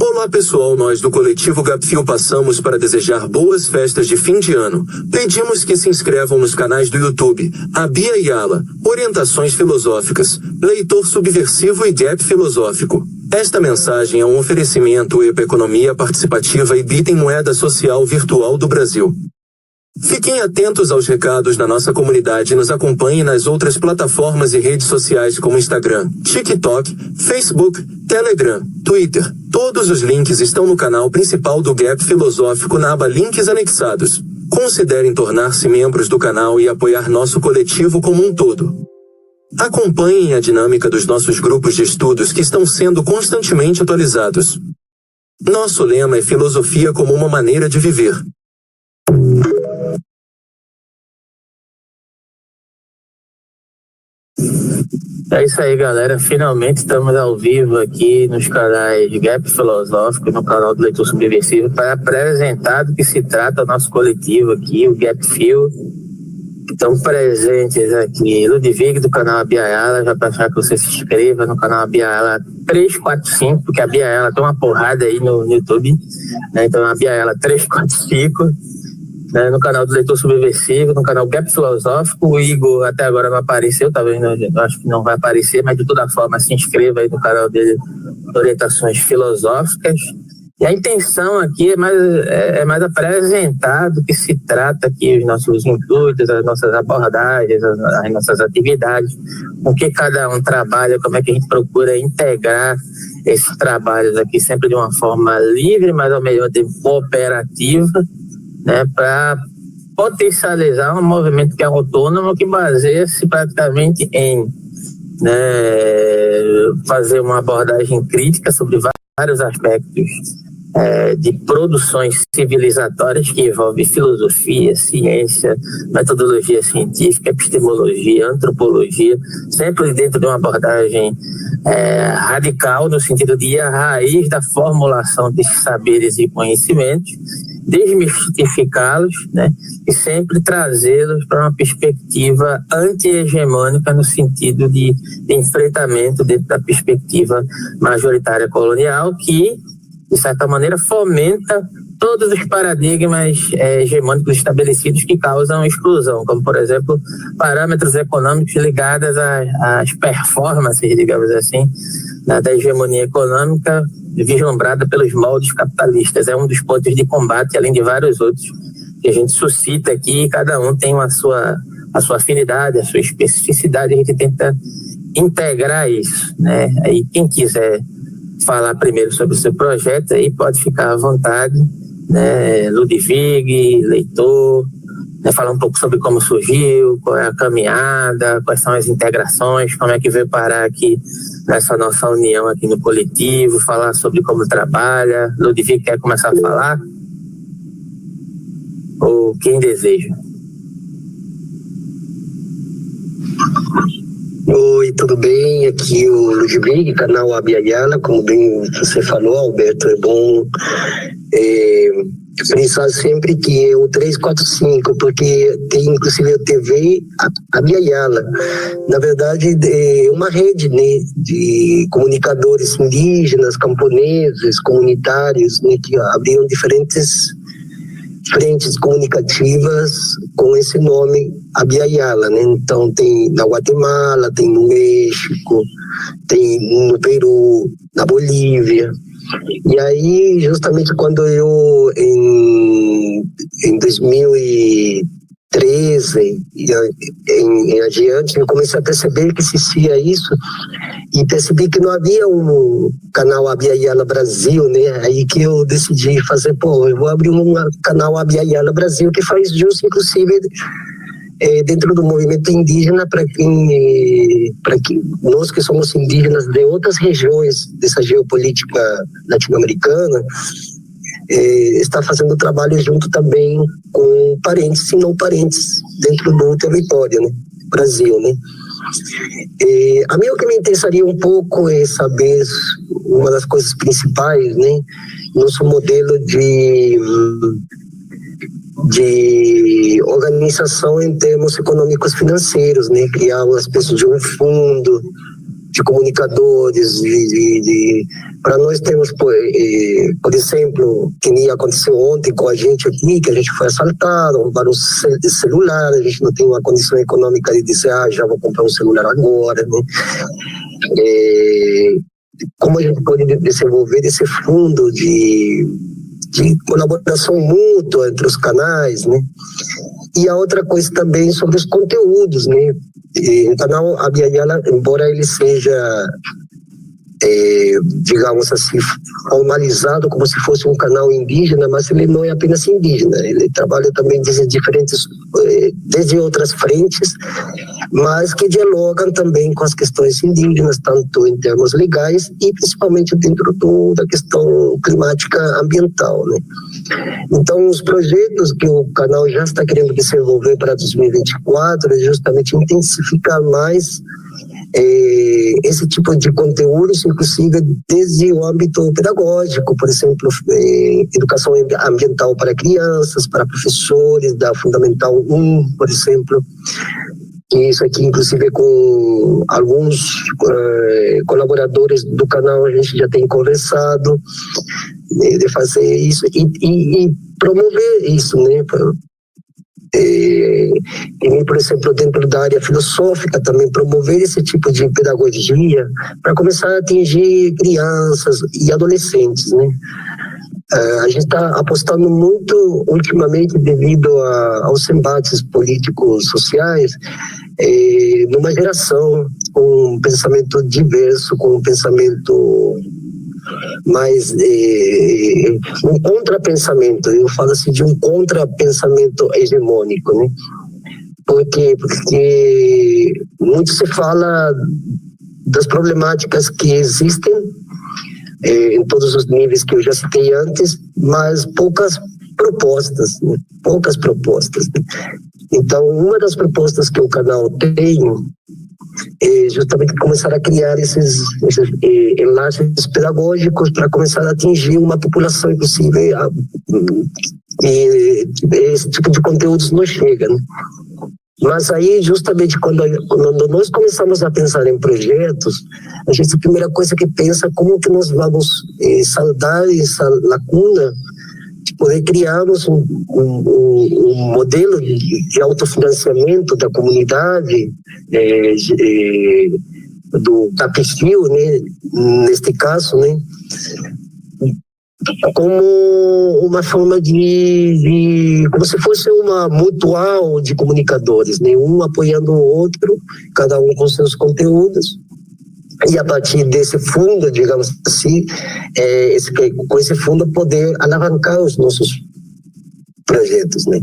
Olá pessoal, nós do Coletivo Gapfio passamos para desejar boas festas de fim de ano. Pedimos que se inscrevam nos canais do YouTube, A Bia Yala, Orientações Filosóficas, Leitor Subversivo e Gap Filosófico. Esta mensagem é um oferecimento Economia Participativa e Bitem Moeda Social Virtual do Brasil. Fiquem atentos aos recados na nossa comunidade e nos acompanhem nas outras plataformas e redes sociais como Instagram, TikTok, Facebook, Telegram, Twitter. Todos os links estão no canal principal do Gap Filosófico na aba Links Anexados. Considerem tornar-se membros do canal e apoiar nosso coletivo como um todo. Acompanhem a dinâmica dos nossos grupos de estudos que estão sendo constantemente atualizados. Nosso lema é filosofia como uma maneira de viver. É isso aí, galera. Finalmente estamos ao vivo aqui nos canais Gap Filosófico, no canal do Leitor Subversivo, para apresentar do que se trata o nosso coletivo aqui, o Gap Fio. Estão presentes aqui Ludwig, do canal A Bia Yala. Já peço que você se inscreva no canal A Bia Yala 345, porque a Bia Yala tem uma porrada aí no YouTube, né? Então a Bia Yala 345. No canal do Leitor Subversivo, no canal Gap Filosófico. O Igor até agora não apareceu, talvez acho que não vai aparecer, mas de toda forma se inscreva aí no canal dele, Orientações Filosóficas. E a intenção aqui é mais apresentar do que se trata aqui, os nossos intuitos, as nossas abordagens, as nossas atividades, com que cada um trabalha, como é que a gente procura integrar esses trabalhos aqui sempre de uma forma livre, mas ao mesmo tempo cooperativa, né, para potencializar um movimento que é autônomo, que baseia-se praticamente em, fazer uma abordagem crítica sobre vários aspectos de produções civilizatórias que envolvem filosofia, ciência, metodologia científica, epistemologia, antropologia, sempre dentro de uma abordagem radical, no sentido de ir à raiz da formulação desses saberes e conhecimentos, desmistificá-los, né, e sempre trazê-los para uma perspectiva anti-hegemônica no sentido de enfrentamento dentro da perspectiva majoritária colonial, que, de certa maneira, fomenta todos os paradigmas hegemônicos estabelecidos que causam exclusão, como, por exemplo, parâmetros econômicos ligados às performances, digamos assim, da hegemonia econômica vislumbrada pelos moldes capitalistas. É um dos pontos de combate, além de vários outros que a gente suscita aqui. Cada um tem a sua afinidade, a sua especificidade. A gente tenta integrar isso, né? Aí quem quiser falar primeiro sobre o seu projeto aí pode ficar à vontade, né? Ludwig, Leitor, né? Falar um pouco sobre como surgiu, qual é a caminhada, quais são as integrações, como é que veio parar aqui nessa nossa união aqui no coletivo, falar sobre como trabalha. Ludwig, quer começar a falar? Ou quem deseja? Oi, tudo bem? Aqui o Ludwig, canal A Bia Yala. Como bem você falou, Alberto, é bom pensar sempre que é o 345, porque tem inclusive a TV A Bia Yala. Na verdade, é uma rede, né, de comunicadores indígenas, camponeses, comunitários, né, que abriram diferentes frentes comunicativas com esse nome A Bia Yala, né? Então tem na Guatemala, tem no México, tem no Peru, na Bolívia. E aí, justamente quando eu, em 2013 em adiante, eu comecei a perceber que existia isso, e percebi que não havia um canal A Bia Yala Brasil, né? Aí que eu decidi fazer, eu vou abrir um canal A Bia Yala Brasil, que faz justo, inclusive, dentro do movimento indígena, para que nós que somos indígenas de outras regiões dessa geopolítica latino-americana, está fazendo trabalho junto também com parentes e não parentes dentro do território, né? Brasil, né? A mim o que me interessaria um pouco é saber uma das coisas principais, né? Nosso modelo de organização em termos econômicos financeiros, né? Criar uma espécie de um fundo de comunicadores, de Para nós temos, por exemplo, que nem aconteceu ontem com a gente aqui, que a gente foi assaltado, roubaram o celular, a gente não tem uma condição econômica de dizer, já vou comprar um celular agora, né? Como a gente pode desenvolver esse fundo de colaboração mútua entre os canais, né? E a outra coisa também sobre os conteúdos, né? O canal Abya Yala, embora ele seja, digamos assim, formalizado como se fosse um canal indígena, mas ele não é apenas indígena, ele trabalha também desde outras frentes, mas que dialogam também com as questões indígenas, tanto em termos legais e principalmente dentro da questão climática ambiental, né? Então, os projetos que o canal já está querendo desenvolver para 2024 é justamente intensificar mais esse tipo de conteúdos, inclusive desde o âmbito pedagógico, por exemplo, educação ambiental para crianças, para professores da Fundamental 1, por exemplo. Isso aqui, inclusive, com alguns colaboradores do canal, a gente já tem conversado de fazer isso e promover isso, né? E, por exemplo, dentro da área filosófica, também promover esse tipo de pedagogia para começar a atingir crianças e adolescentes, né? A gente está apostando muito, ultimamente, devido aos embates políticos sociais, numa geração com um pensamento diverso, com um pensamento mais um contrapensamento, eu falo assim de um contrapensamento hegemônico, né? Porque muito se fala das problemáticas que existem em todos os níveis que eu já citei antes, mas poucas propostas, né? Poucas propostas, né? Então, uma das propostas que o canal tem é justamente começar a criar esses enlaces pedagógicos para começar a atingir uma população, inclusive, esse tipo de conteúdos não chega, né? Mas aí, justamente, quando nós começamos a pensar em projetos, a gente, a primeira coisa que pensa, como que nós vamos saldar essa lacuna de poder criarmos um modelo de autofinanciamento da comunidade, do Capifio, né, neste caso, né, como uma forma como se fosse uma mutual de comunicadores, né, um apoiando o outro, cada um com seus conteúdos. E a partir desse fundo, digamos assim, com esse fundo poder alavancar os nossos projetos, né?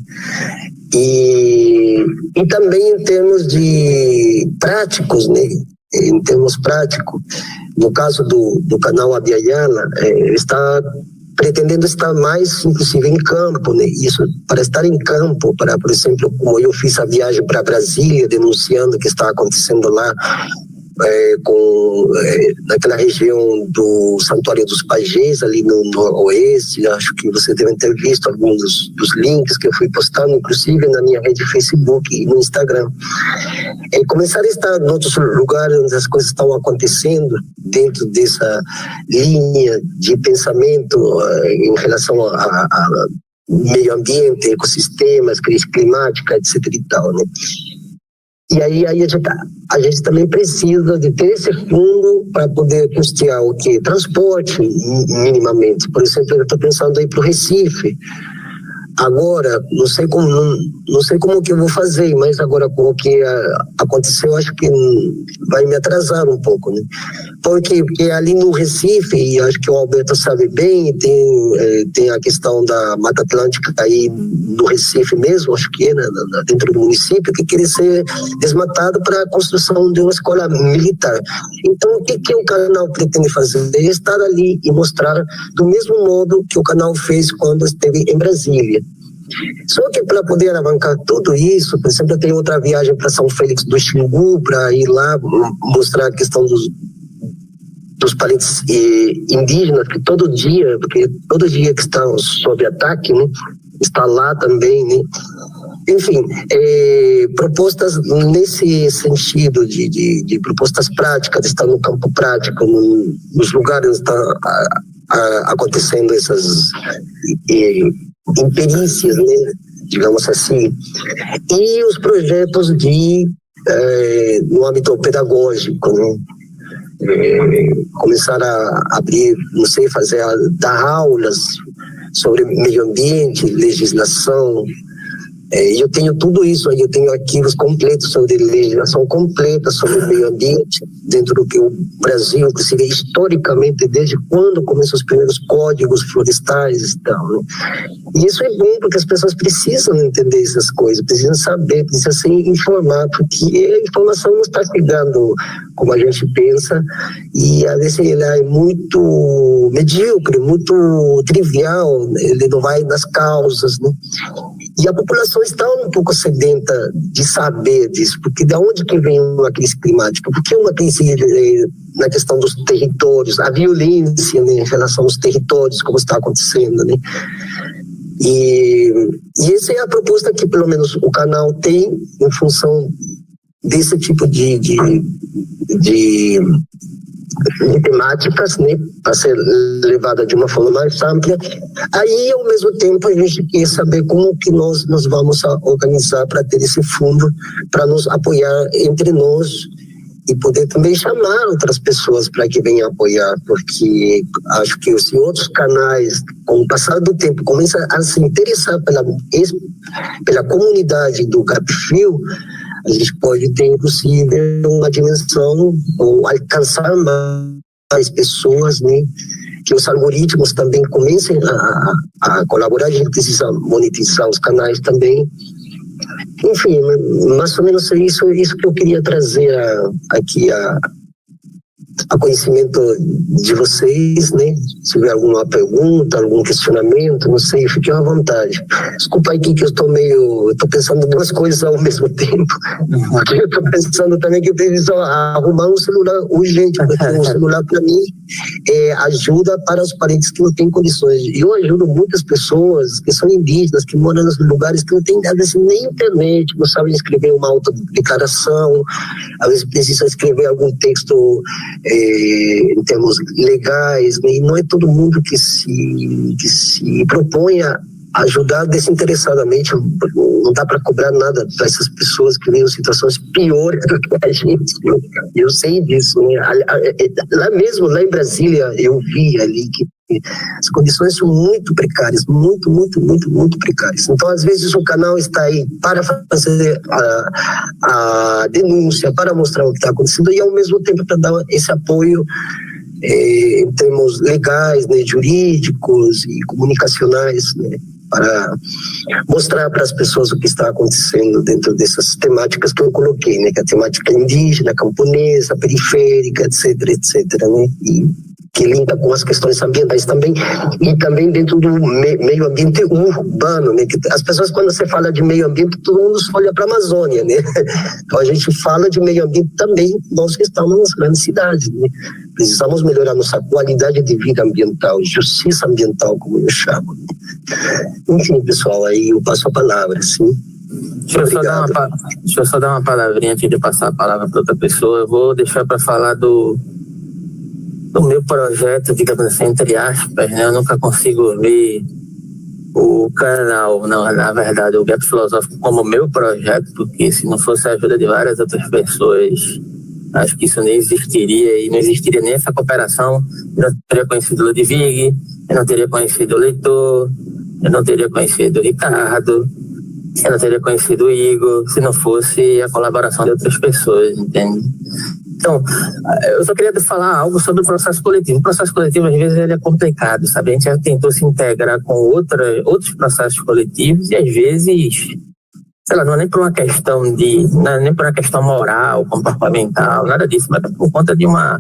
E também em termos de práticos, né? Em termos práticos, no caso do canal Abya Yala, está pretendendo estar mais, inclusive, em campo, né? Isso, para estar em campo, por exemplo, como eu fiz a viagem para Brasília, denunciando o que está acontecendo lá, naquela região do Santuário dos Pajés, ali no Noroeste. Acho que vocês devem ter visto alguns dos links que eu fui postando, inclusive na minha rede Facebook e no Instagram. Começar a estar em outros lugares onde as coisas estão acontecendo, dentro dessa linha de pensamento em relação a meio ambiente, ecossistemas, crise climática, etc. e tal, né? E aí a gente também precisa de ter esse fundo para poder custear o quê? Transporte, minimamente. Por exemplo, eu estou pensando aí para o Recife. Agora, não sei como que eu vou fazer, mas agora com o que aconteceu, acho que vai me atrasar um pouco, né? Porque ali no Recife, e acho que o Alberto sabe bem, tem a questão da Mata Atlântica aí no Recife mesmo, acho que dentro do município, que queria ser desmatado para a construção de uma escola militar. Então, o que o canal pretende fazer? É estar ali e mostrar do mesmo modo que o canal fez quando esteve em Brasília. Só que para poder alavancar tudo isso, por exemplo, eu tenho outra viagem para São Félix do Xingu, para ir lá mostrar a questão dos parentes indígenas, que todo dia que estão sob ataque, né, está lá também, né, Enfim, propostas nesse sentido de propostas práticas, de estar no campo prático, nos lugares onde está acontecendo essas imperícias, né, digamos assim, e os projetos no âmbito pedagógico, né? Começar a abrir, não sei, dar aulas sobre meio ambiente, legislação. Eu tenho tudo isso aí, eu tenho arquivos completos sobre legislação completa sobre meio ambiente, dentro do que o Brasil, inclusive historicamente, desde quando começam os primeiros códigos florestais e tal, né? E isso é bom porque as pessoas precisam entender essas coisas, precisam saber, precisam se informar, porque a informação não está chegando como a gente pensa, e às vezes ela é muito medíocre, muito trivial, ele não vai nas causas, né? E a população está um pouco sedenta de saber disso, porque de onde que vem uma crise climática? Por que uma crise na questão dos territórios, a violência, né, em relação aos territórios, como está acontecendo, né? E essa é a proposta que pelo menos o canal tem em função desse tipo de temáticas, né, para ser levada de uma forma mais ampla. Aí, ao mesmo tempo, a gente quer saber como que nós vamos organizar para ter esse fundo, para nos apoiar entre nós e poder também chamar outras pessoas para que venham apoiar, porque acho que os outros canais, com o passar do tempo, começam a se interessar pela comunidade do Gap-Frio, a gente pode ter, inclusive, uma dimensão ou alcançar mais pessoas, né? Que os algoritmos também comecem a colaborar, a gente precisa monetizar os canais também. Enfim, mais ou menos isso que eu queria trazer aqui a conhecimento de vocês, né? Se tiver alguma pergunta, algum questionamento, não sei, fiquem à vontade. Desculpa aqui que eu estou pensando duas coisas ao mesmo tempo, porque eu estou pensando também que eu preciso arrumar um celular urgente, porque o celular para mim ajuda para os parentes que não têm condições. Eu ajudo muitas pessoas que são indígenas, que moram nos lugares que não têm, às vezes, nem internet, não sabem escrever uma autodeclaração, às vezes precisa escrever algum texto em termos legais, né? E não é todo mundo que se propõe a ajudar desinteressadamente. Não dá para cobrar nada para essas pessoas que vivem em situações piores do que a gente. Eu sei disso, né? Lá em Brasília, eu vi ali que as condições são muito precárias, muito, muito, muito, muito precárias. Então, às vezes, o canal está aí para fazer a denúncia, para mostrar o que está acontecendo e, ao mesmo tempo, para dar esse apoio em termos legais, né, jurídicos e comunicacionais, né, para mostrar para as pessoas o que está acontecendo dentro dessas temáticas que eu coloquei, né, que é a temática indígena, camponesa, periférica, etc, né, e que linda com as questões ambientais também, e também dentro do meio ambiente urbano, né? Que as pessoas, quando você fala de meio ambiente, todo mundo olha para a Amazônia, né? Então a gente fala de meio ambiente também, nós que estamos nas grandes cidades, né? Precisamos melhorar nossa qualidade de vida ambiental, justiça ambiental, como eu chamo. Enfim, pessoal, aí eu passo a palavra, sim. Deixa eu só dar uma palavrinha antes de passar a palavra para outra pessoa. Eu vou deixar para falar do meu projeto, digamos assim, entre aspas, né? Eu nunca consigo ver o canal, não, na verdade, o Gap Filosófico como meu projeto, porque se não fosse a ajuda de várias outras pessoas, acho que isso nem existiria, e não existiria nem essa cooperação. Eu não teria conhecido o Ludwig, eu não teria conhecido o Leitor, eu não teria conhecido o Ricardo, eu não teria conhecido o Igor, se não fosse a colaboração de outras pessoas, entende? Então, eu só queria falar algo sobre o processo coletivo. O processo coletivo, às vezes, ele é complicado, sabe? A gente já tentou se integrar com outros processos coletivos e, às vezes, sei lá, não é nem por uma questão não é nem por uma questão moral, comportamental, nada disso, mas por conta de uma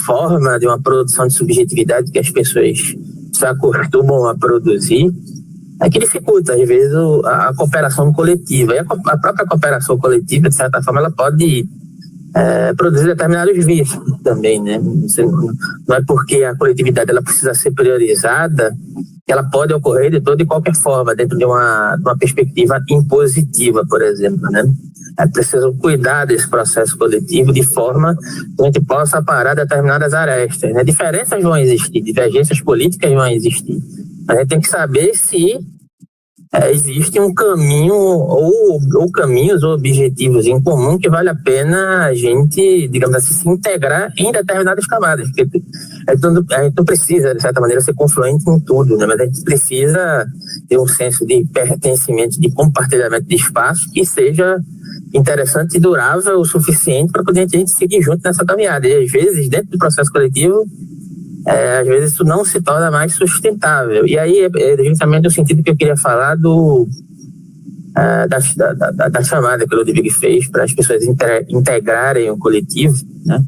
forma, de uma produção de subjetividade que as pessoas se acostumam a produzir, que dificulta, às vezes, a cooperação coletiva. E a própria cooperação coletiva, de certa forma, ela pode produzir determinados vícios também, né? Não é porque a coletividade ela precisa ser priorizada ela pode ocorrer de toda e qualquer forma, dentro de uma perspectiva impositiva, por exemplo, né? É preciso cuidar desse processo coletivo de forma que a gente possa parar determinadas arestas, né? Diferenças vão existir, divergências políticas vão existir. A gente tem que saber se existe um caminho ou caminhos ou objetivos em comum que vale a pena a gente, digamos assim, se integrar em determinadas camadas. Porque a gente não precisa, de certa maneira, ser confluente em tudo, né? Mas a gente precisa ter um senso de pertencimento, de compartilhamento de espaço que seja interessante e durável o suficiente para poder a gente seguir junto nessa caminhada. E às vezes, dentro do processo coletivo, às vezes isso não se torna mais sustentável. E aí é justamente no sentido que eu queria falar da chamada que o Ludwig fez para as pessoas integrarem o coletivo, né?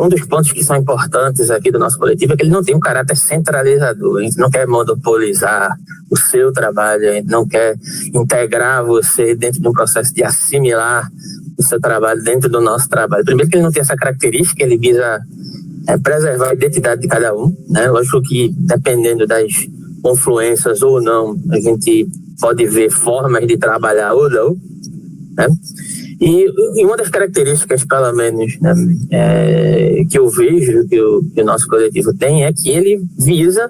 Um dos pontos que são importantes aqui do nosso coletivo é que ele não tem um caráter centralizador. A gente não quer monopolizar o seu trabalho, a gente não quer integrar você dentro de um processo de assimilar o seu trabalho dentro do nosso trabalho. Primeiro que ele não tem essa característica, ele visa preservar a identidade de cada um, né? Lógico que dependendo das confluências ou não, a gente pode ver formas de trabalhar ou não, né? E uma das características, pelo menos, né, que eu vejo que o nosso coletivo tem é que ele visa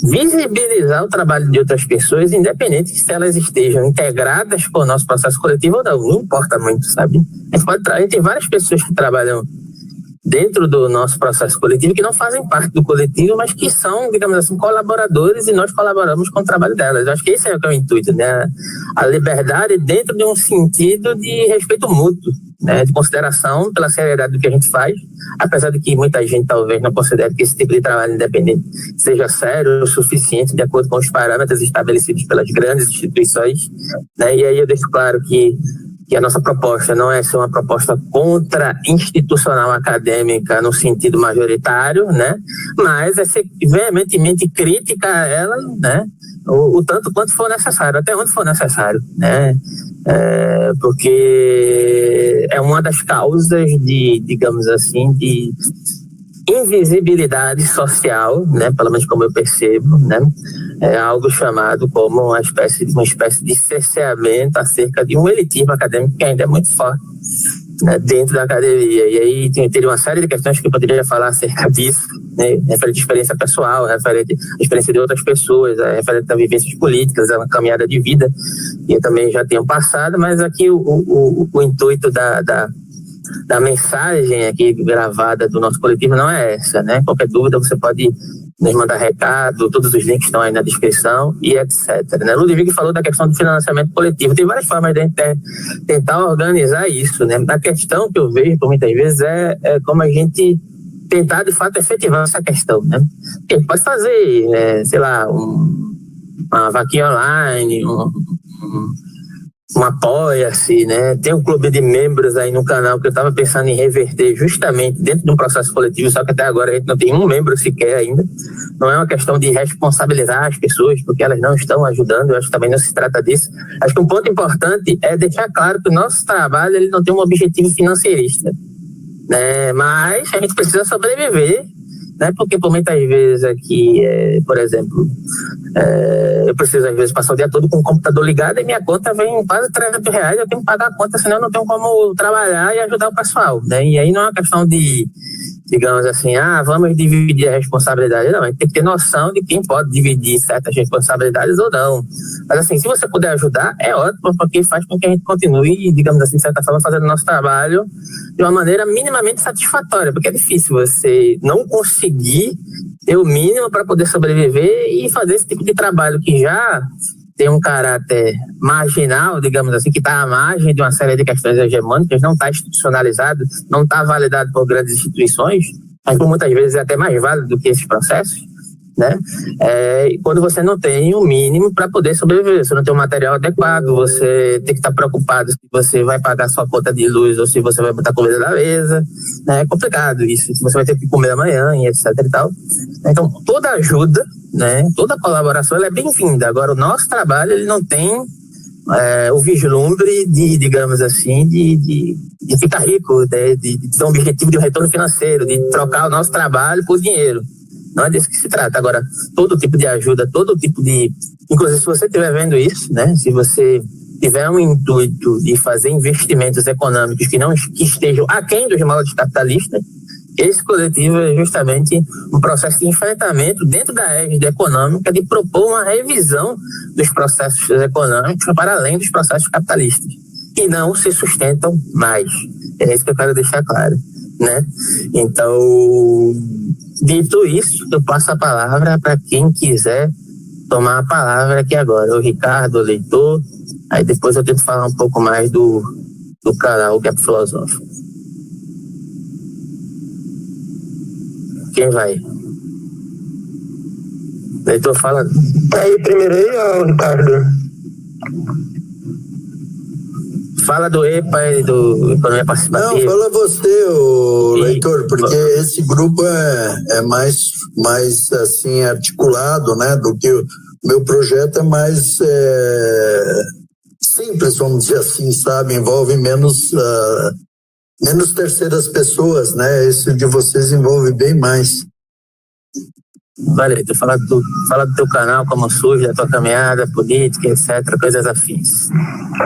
visibilizar o trabalho de outras pessoas, independente se elas estejam integradas com o nosso processo coletivo ou não importa muito, sabe? A gente tem várias pessoas que trabalham dentro do nosso processo coletivo que não fazem parte do coletivo, mas que são, digamos assim, colaboradores, e nós colaboramos com o trabalho delas. Eu acho que esse é o intuito, né? A liberdade dentro de um sentido de respeito mútuo, né? De consideração pela seriedade do que a gente faz, apesar de que muita gente talvez não considere que esse tipo de trabalho independente seja sério o suficiente de acordo com os parâmetros estabelecidos pelas grandes instituições, né? E aí eu deixo claro que a nossa proposta não é ser uma proposta contra-institucional acadêmica no sentido majoritário, né? Mas é ser veementemente crítica a ela, né? O tanto quanto for necessário, até onde for necessário, né? Porque é uma das causas de, digamos assim, de invisibilidade social, né? Pelo menos como eu percebo, né? É algo chamado como uma espécie de cerceamento acerca de um elitismo acadêmico que ainda é muito forte, né, dentro da academia. E aí teria uma série de questões que eu poderia falar acerca disso, né, referente à experiência pessoal, referente à experiência de outras pessoas, referente a vivências políticas, a uma caminhada de vida que eu também já tenho passado, mas aqui o intuito da mensagem aqui gravada do nosso coletivo não é essa, né? Qualquer dúvida você pode nos mandar recado, todos os links estão aí na descrição e etc, né? Ludwig falou da questão do financiamento coletivo. Tem várias formas de a gente tentar organizar isso, né? A questão que eu vejo por muitas vezes é como a gente tentar de fato efetivar essa questão, né? A gente pode fazer, sei lá, uma vaquinha online, um apoia-se, né? Tem um clube de membros aí no canal que eu estava pensando em reverter justamente dentro de um processo coletivo, só que até agora a gente não tem um membro sequer ainda. Não é uma questão de responsabilizar as pessoas porque elas não estão ajudando, eu acho que também não se trata disso. Acho que um ponto importante é deixar claro que o nosso trabalho ele não tem um objetivo financeirista, né? Mas a gente precisa sobreviver, né? Porque por muitas vezes aqui, por exemplo, eu preciso às vezes passar o dia todo com o computador ligado e minha conta vem quase R$300, eu tenho que pagar a conta, senão eu não tenho como trabalhar e ajudar o pessoal, né? E aí não é uma questão de, digamos assim, vamos dividir a responsabilidade. Não, a gente tem que ter noção de quem pode dividir certas responsabilidades ou não. Mas assim, se você puder ajudar, é ótimo, porque faz com que a gente continue, digamos assim, de certa forma, fazendo o nosso trabalho de uma maneira minimamente satisfatória, porque é difícil você não conseguir ter o mínimo para poder sobreviver e fazer esse tipo de trabalho que já tem um caráter marginal, digamos assim, que está à margem de uma série de questões hegemônicas, não está institucionalizado, não está validado por grandes instituições, mas por muitas vezes é até mais válido do que esses processos, né? Quando você não tem o mínimo para poder sobreviver, você não tem um material adequado, você tem que estar preocupado se você vai pagar sua conta de luz ou se você vai botar comida na mesa, né? É complicado isso, se você vai ter que comer amanhã e etc e tal. Então, toda ajuda, né? Toda colaboração ela é bem-vinda. Agora, o nosso trabalho ele não tem o vislumbre de, digamos assim, de ficar rico, de ter um objetivo de um retorno financeiro, de trocar o nosso trabalho por dinheiro. Não é disso que se trata. Agora, todo tipo de ajuda, todo tipo de... Inclusive, se você estiver vendo isso, né? Se você tiver um intuito de fazer investimentos econômicos que estejam aquém dos moldes capitalistas, esse coletivo é justamente um processo de enfrentamento dentro da égide econômica de propor uma revisão dos processos econômicos para além dos processos capitalistas, que não se sustentam mais. É isso que eu quero deixar claro, né? Então, dito isso, eu passo a palavra para quem quiser tomar a palavra aqui agora. O Ricardo, o Leitor, aí depois eu tento falar um pouco mais do canal Gap Filosófico. Quem vai? Leitor, fala. Aí, primeiro aí, Ricardo. Fala do EPA e do Economia Participativa. Não, fala você, Leitor, porque esse grupo é mais assim, articulado, né, do que o meu projeto é mais simples, vamos dizer assim, sabe? Envolve menos terceiras pessoas, né? Esse de vocês envolve bem mais. Vale, tu fala do teu canal, como surge a tua caminhada política, etc., coisas afins.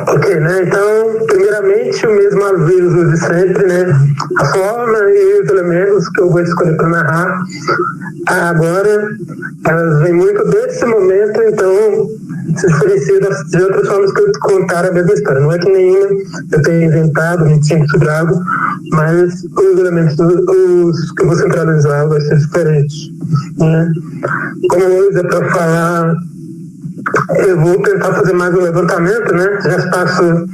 Ok, né? Então, primeiramente, o mesmo aviso de sempre, né? A forma e os elementos que eu vou escolher para narrar agora, elas vêm muito desse momento, então se diferencia de outras formas que eu contar a mesma história. Não é que nenhuma eu tenha inventado, nem tinha estudado, mas os elementos os que eu vou centralizar vai ser diferente, né? Como hoje é para falar, eu vou tentar fazer mais um levantamento, né? Já se passou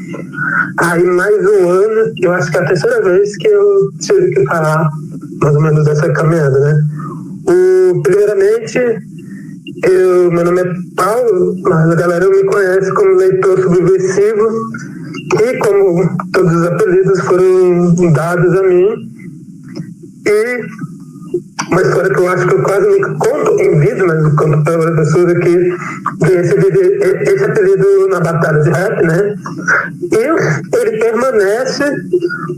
aí mais um ano, eu acho que é a terceira vez que eu tive que falar mais ou menos dessa caminhada, né? Primeiramente, meu nome é Paulo, mas a galera me conhece como Leitor Subversivo, e como todos os apelidos foram dados a mim, e uma história que eu acho que eu quase me conto em vídeo, mas eu conto para as pessoas aqui, que recebi esse apelido na batalha de rap, né? E ele permanece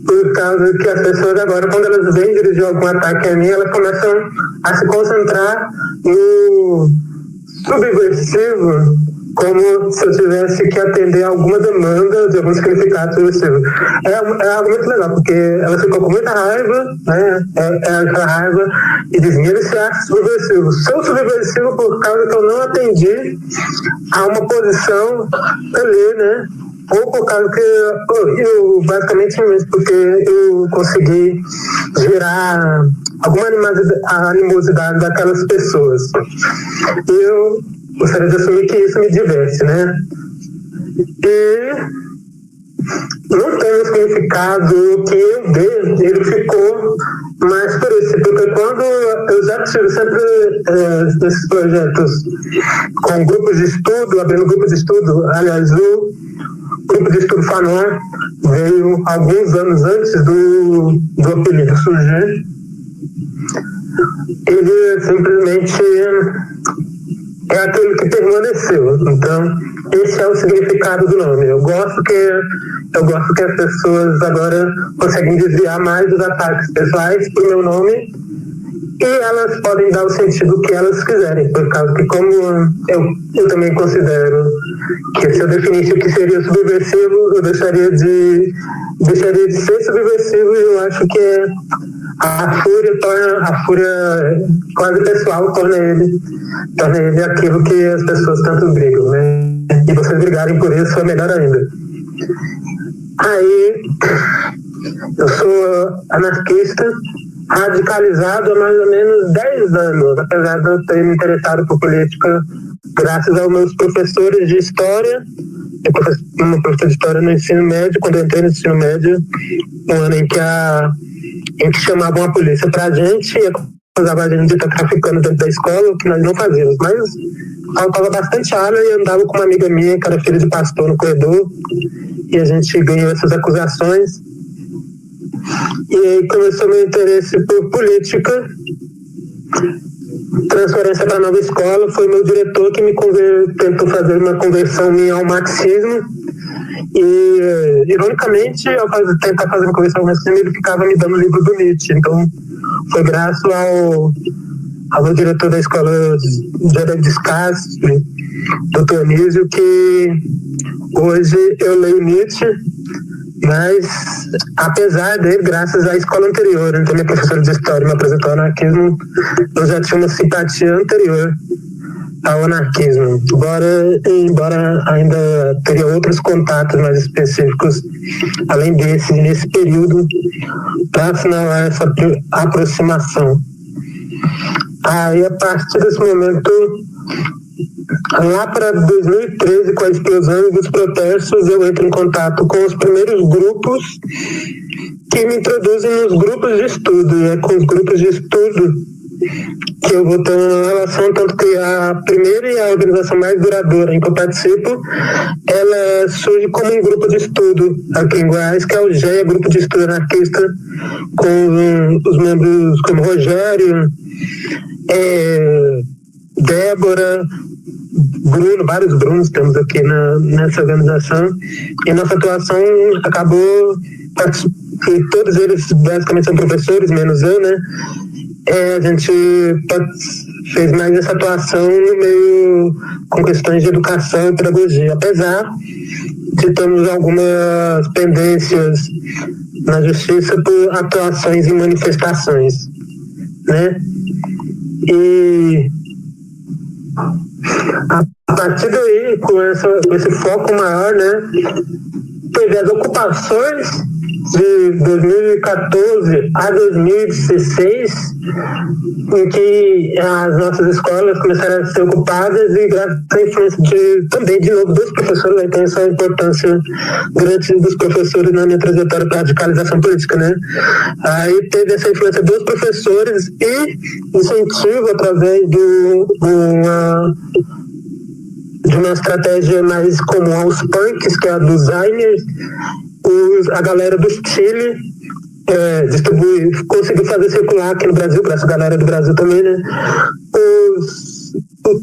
por causa que as pessoas agora, quando elas vêm dirigir algum ataque a mim, elas começam a se concentrar no subversivo, como se eu tivesse que atender a alguma demanda de algum significado subversivo. É algo muito legal, porque ela ficou com muita raiva, né? Essa raiva, e dizem, ele se acha subversivo. Sou subversivo por causa que eu não atendi a uma posição ali, né? Ou por causa que eu basicamente porque eu consegui gerar alguma animosidade daquelas pessoas. E eu gostaria de assumir que isso me diverte, né? E não tem um significado que eu dei, ele ficou mais por isso, porque quando eu já tive sempre nesses projetos com grupos de estudo, abrindo grupos de estudo, aliás, o grupo de estudo FANOR veio alguns anos antes do apelido surgir. Ele simplesmente é aquele que permaneceu. Então, esse é o significado do nome. Eu gosto que as pessoas agora conseguem desviar mais dos ataques pessoais pro meu nome, e elas podem dar o sentido que elas quiserem, por causa que, como eu também considero que se eu definisse o que seria subversivo, eu deixaria de ser subversivo, e eu acho que a fúria quase pessoal torna ele aquilo que as pessoas tanto brigam, né? E vocês brigarem por isso é melhor ainda. Aí, eu sou anarquista, radicalizado há mais ou menos 10 anos, apesar de eu ter me interessado por política graças aos meus professores de história. Uma professora de história no ensino médio, quando eu entrei no ensino médio, um ano em que chamavam a polícia pra gente e acusava a gente de estar traficando dentro da escola, o que nós não fazíamos, mas faltava bastante área, e andava com uma amiga minha que era filha de pastor no corredor, e a gente ganhou essas acusações. E aí começou meu interesse por política. Transferência para a nova escola, foi meu diretor que tentou fazer uma conversão minha ao marxismo, e ironicamente, ao tentar fazer uma conversão ao marxismo, ele ficava me dando o livro do Nietzsche. Então foi graças ao diretor da escola de Descastre, doutor Anísio, que hoje eu leio Nietzsche, mas apesar dele, graças à escola anterior, então minha professora de história me apresentou ao anarquismo, eu já tinha uma simpatia anterior ao anarquismo, embora ainda teria outros contatos mais específicos além desse, nesse período, para assinalar essa aproximação. Aí, a partir desse momento, lá para 2013, com a explosão dos protestos, eu entro em contato com os primeiros grupos que me introduzem nos grupos de estudo. E é com os grupos de estudo que eu vou ter uma relação, tanto que a primeira e a organização mais duradoura em que eu participo, ela surge como um grupo de estudo aqui em Goiás, que é o GEA, Grupo de Estudo Anarquista, com os membros como Rogério, Débora, Bruno, vários Brunos temos aqui nessa organização, e nossa atuação acabou, e todos eles basicamente são professores, menos eu, né? A gente fez mais essa atuação no meio com questões de educação e pedagogia, apesar de termos algumas pendências na justiça por atuações em manifestações, né? E a partir daí, com esse foco maior, né, teve as ocupações de 2014 a 2016, em que as nossas escolas começaram a ser ocupadas, e graças à influência também, de novo, dos professores, aí tem essa importância grande dos professores na minha trajetória para a radicalização política, né? Aí teve essa influência dos professores e incentivo através de uma estratégia mais comum aos punks, que é a dos Zainers, a galera do Chile conseguiu fazer circular aqui no Brasil, graças à galera do Brasil também, né?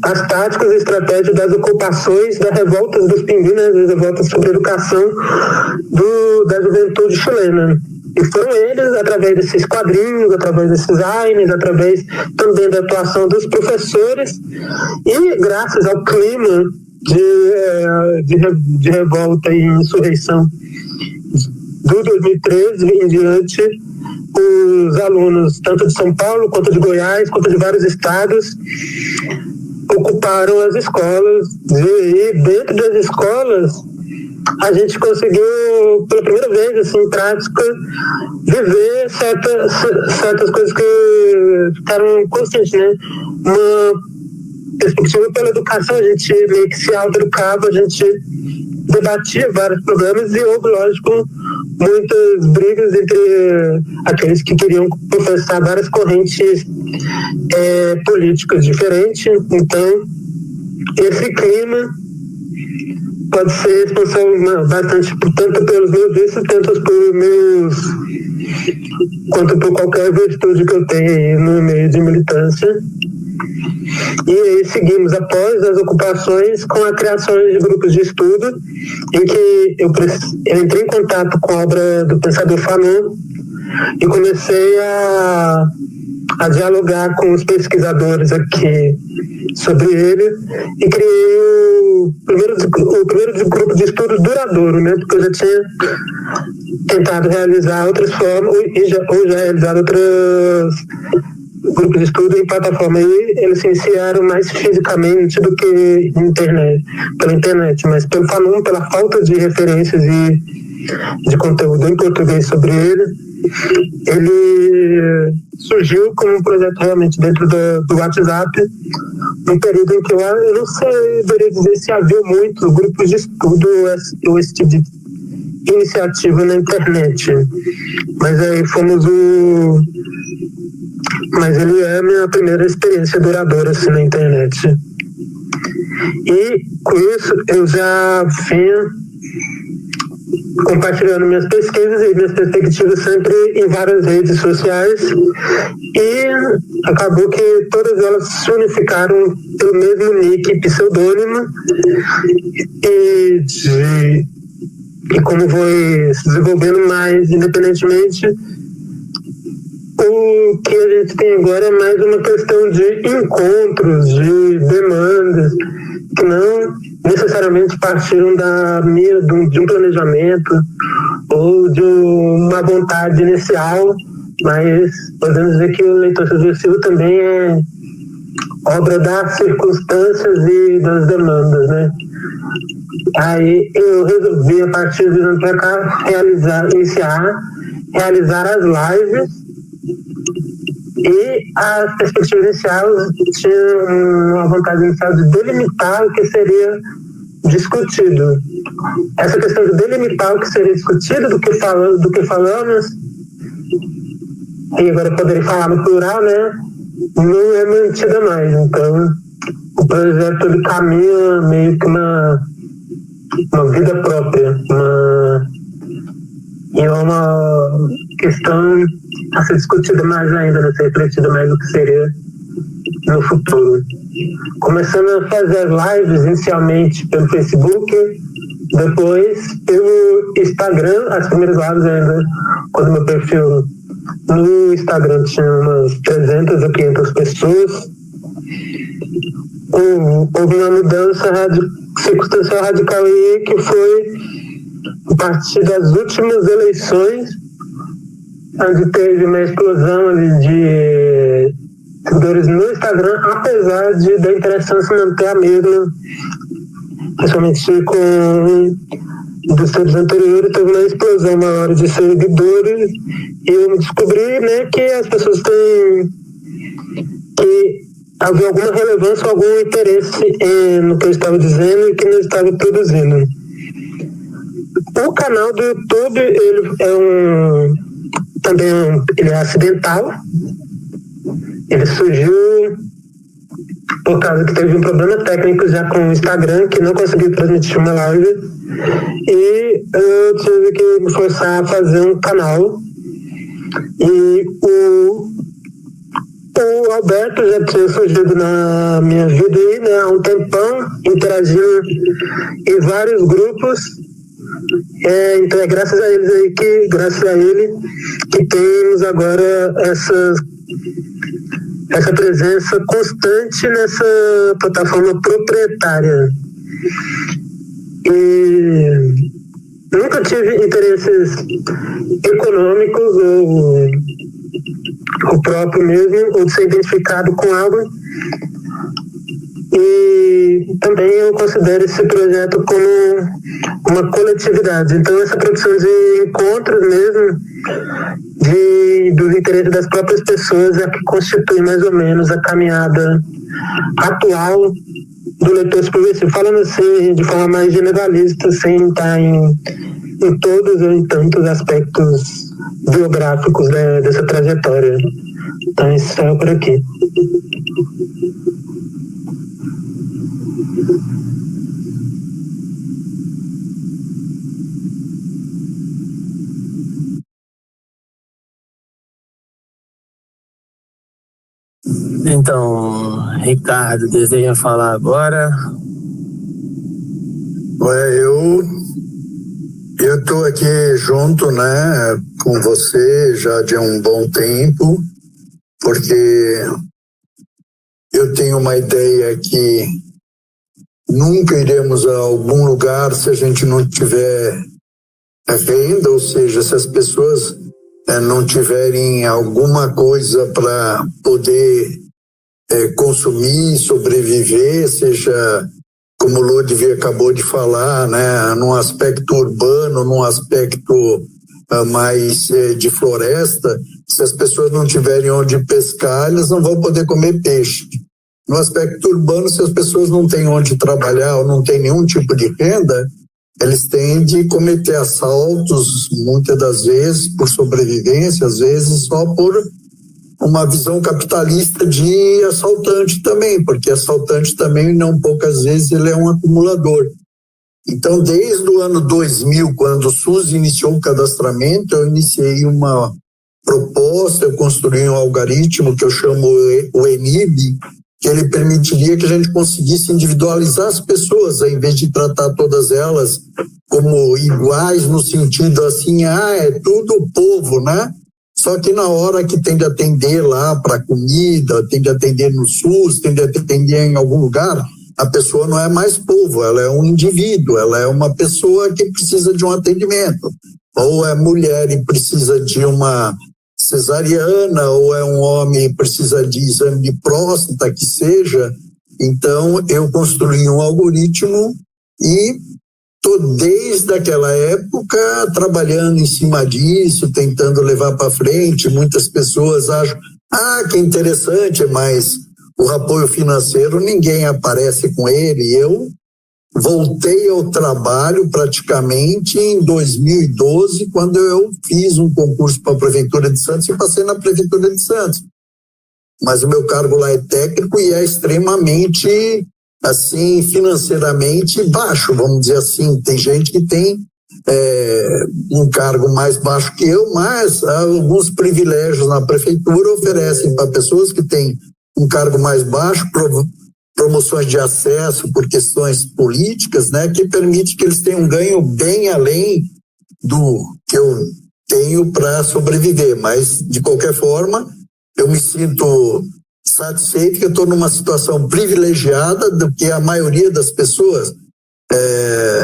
As táticas e estratégias das ocupações, das revoltas dos pinguins, né? Das revoltas sobre a educação da juventude chilena. E foram eles, através desses quadrinhos, através desses designs, através também da atuação dos professores, e graças ao clima de revolta e insurreição do 2013 em diante, os alunos, tanto de São Paulo, quanto de Goiás, quanto de vários estados, ocuparam as escolas, e dentro das escolas a gente conseguiu, pela primeira vez, assim, em prática, viver certas coisas que ficaram constantes, né? Uma perspectiva pela educação, a gente meio que se autoeducava, a gente debatia vários problemas, e houve, lógico, muitas brigas entre aqueles que queriam professar várias correntes políticas diferentes. Então, esse clima pode ser responsável bastante tanto pelos meus vícios, quanto por qualquer virtude que eu tenha aí no meio de militância. E aí seguimos após as ocupações com a criação de grupos de estudo, em que eu entrei em contato com a obra do pensador Fanon e comecei a dialogar com os pesquisadores aqui sobre ele, e criei o primeiro grupo de estudo duradouro, né? Porque eu já tinha tentado realizar outras formas, ou já realizado outros grupos de estudo em plataforma, e eles se iniciaram mais fisicamente do que pela internet, mas pelo Fanon, pela falta de referências e de conteúdo em português sobre ele surgiu como um projeto realmente dentro do WhatsApp, num período em que eu não saberia dizer se havia muitos grupos de estudo ou esse tipo de iniciativa na internet, mas aí mas ele é a minha primeira experiência duradoura assim, na internet. E com isso eu já vinha compartilhando minhas pesquisas e minhas perspectivas sempre em várias redes sociais, e acabou que todas elas se unificaram pelo mesmo nick, pseudônimo, e como foi se desenvolvendo mais independentemente, o que a gente tem agora é mais uma questão de encontros, de demandas, que não necessariamente partiram de um planejamento ou de uma vontade inicial, mas podemos dizer que o leitor subversivo também é obra das circunstâncias e das demandas, né? Aí eu resolvi, a partir de ano para cá, realizar as lives, e as perspectivas iniciais tinham uma vontade inicial de delimitar o que seria discutido. Essa questão de delimitar o que seria discutido, do que falamos, e agora eu poderia falar no plural, né? Não é mantida mais. Então, o projeto ele caminha meio que uma vida própria, e é uma questão a ser discutida mais ainda, a ser refletida mais do que seria no futuro. Começando a fazer as lives inicialmente pelo Facebook, depois pelo Instagram, as primeiras lives ainda, quando meu perfil no Instagram tinha umas 300 ou 500 pessoas. Houve uma mudança circunstancial radical aí, que foi a partir das últimas eleições, onde teve uma explosão ali de seguidores no Instagram, apesar da interação se manter a mesma, principalmente com dos tempos anteriores. Teve uma explosão maior de seguidores, e eu descobri, né, que as pessoas têm que havia alguma relevância, algum interesse no que eu estava dizendo e que eu estava produzindo. O canal do YouTube, ele é acidental. Ele surgiu por causa que teve um problema técnico já com o Instagram, que não conseguiu transmitir uma live, e eu tive que me forçar a fazer um canal. E o Alberto já tinha surgido na minha vida aí, né, há um tempão, interagindo em vários grupos. Então é graças a ele que temos agora essa presença constante nessa plataforma proprietária. E nunca tive interesses econômicos ou próprio mesmo, ou de ser identificado com algo. E também eu considero esse projeto como uma coletividade. Então essa produção de encontros mesmo, dos interesses das próprias pessoas, é que constitui mais ou menos a caminhada atual do leitor subversivo, falando assim de forma mais generalista, sem estar em todos ou em tantos aspectos biográficos, né, dessa trajetória. Então isso é por aqui. Então, Ricardo, deseja falar agora? Eu estou aqui junto, né, com você já de um bom tempo, porque eu tenho uma ideia que nunca iremos a algum lugar se a gente não tiver renda, ou seja, se as pessoas não tiverem alguma coisa para poder consumir, sobreviver, seja como o Ludwig acabou de falar, né, num aspecto urbano, num aspecto mais de floresta. Se as pessoas não tiverem onde pescar, elas não vão poder comer peixe. No aspecto urbano, se as pessoas não têm onde trabalhar ou não têm nenhum tipo de renda, eles têm de cometer assaltos, muitas das vezes por sobrevivência, às vezes só por uma visão capitalista de assaltante também, porque assaltante também, não poucas vezes, ele é um acumulador. Então, desde o ano 2000, quando o SUS iniciou o cadastramento, eu iniciei uma proposta, eu construí um algoritmo que eu chamo o ENIB, que ele permitiria que a gente conseguisse individualizar as pessoas, ao invés de tratar todas elas como iguais, no sentido assim, é tudo povo, né? Só que na hora que tem de atender lá para comida, tem de atender no SUS, tem de atender em algum lugar, a pessoa não é mais povo, ela é um indivíduo, ela é uma pessoa que precisa de um atendimento. Ou é mulher e precisa de uma cesariana, ou é um homem e precisa de exame de próstata, que seja. Então, eu construí um algoritmo e estou desde aquela época trabalhando em cima disso, tentando levar para frente. Muitas pessoas acham, que interessante, mas o apoio financeiro, ninguém aparece com ele. Eu voltei ao trabalho praticamente em 2012, quando eu fiz um concurso para a Prefeitura de Santos e passei na Prefeitura de Santos. Mas o meu cargo lá é técnico e é extremamente, assim, financeiramente baixo, vamos dizer assim. Tem gente que tem um cargo mais baixo que eu, mas alguns privilégios na Prefeitura oferecem para pessoas que têm um cargo mais baixo, promoções de acesso por questões políticas, né, que permite que eles tenham um ganho bem além do que eu tenho para sobreviver. Mas, de qualquer forma, eu me sinto satisfeito que eu estou numa situação privilegiada do que a maioria das pessoas,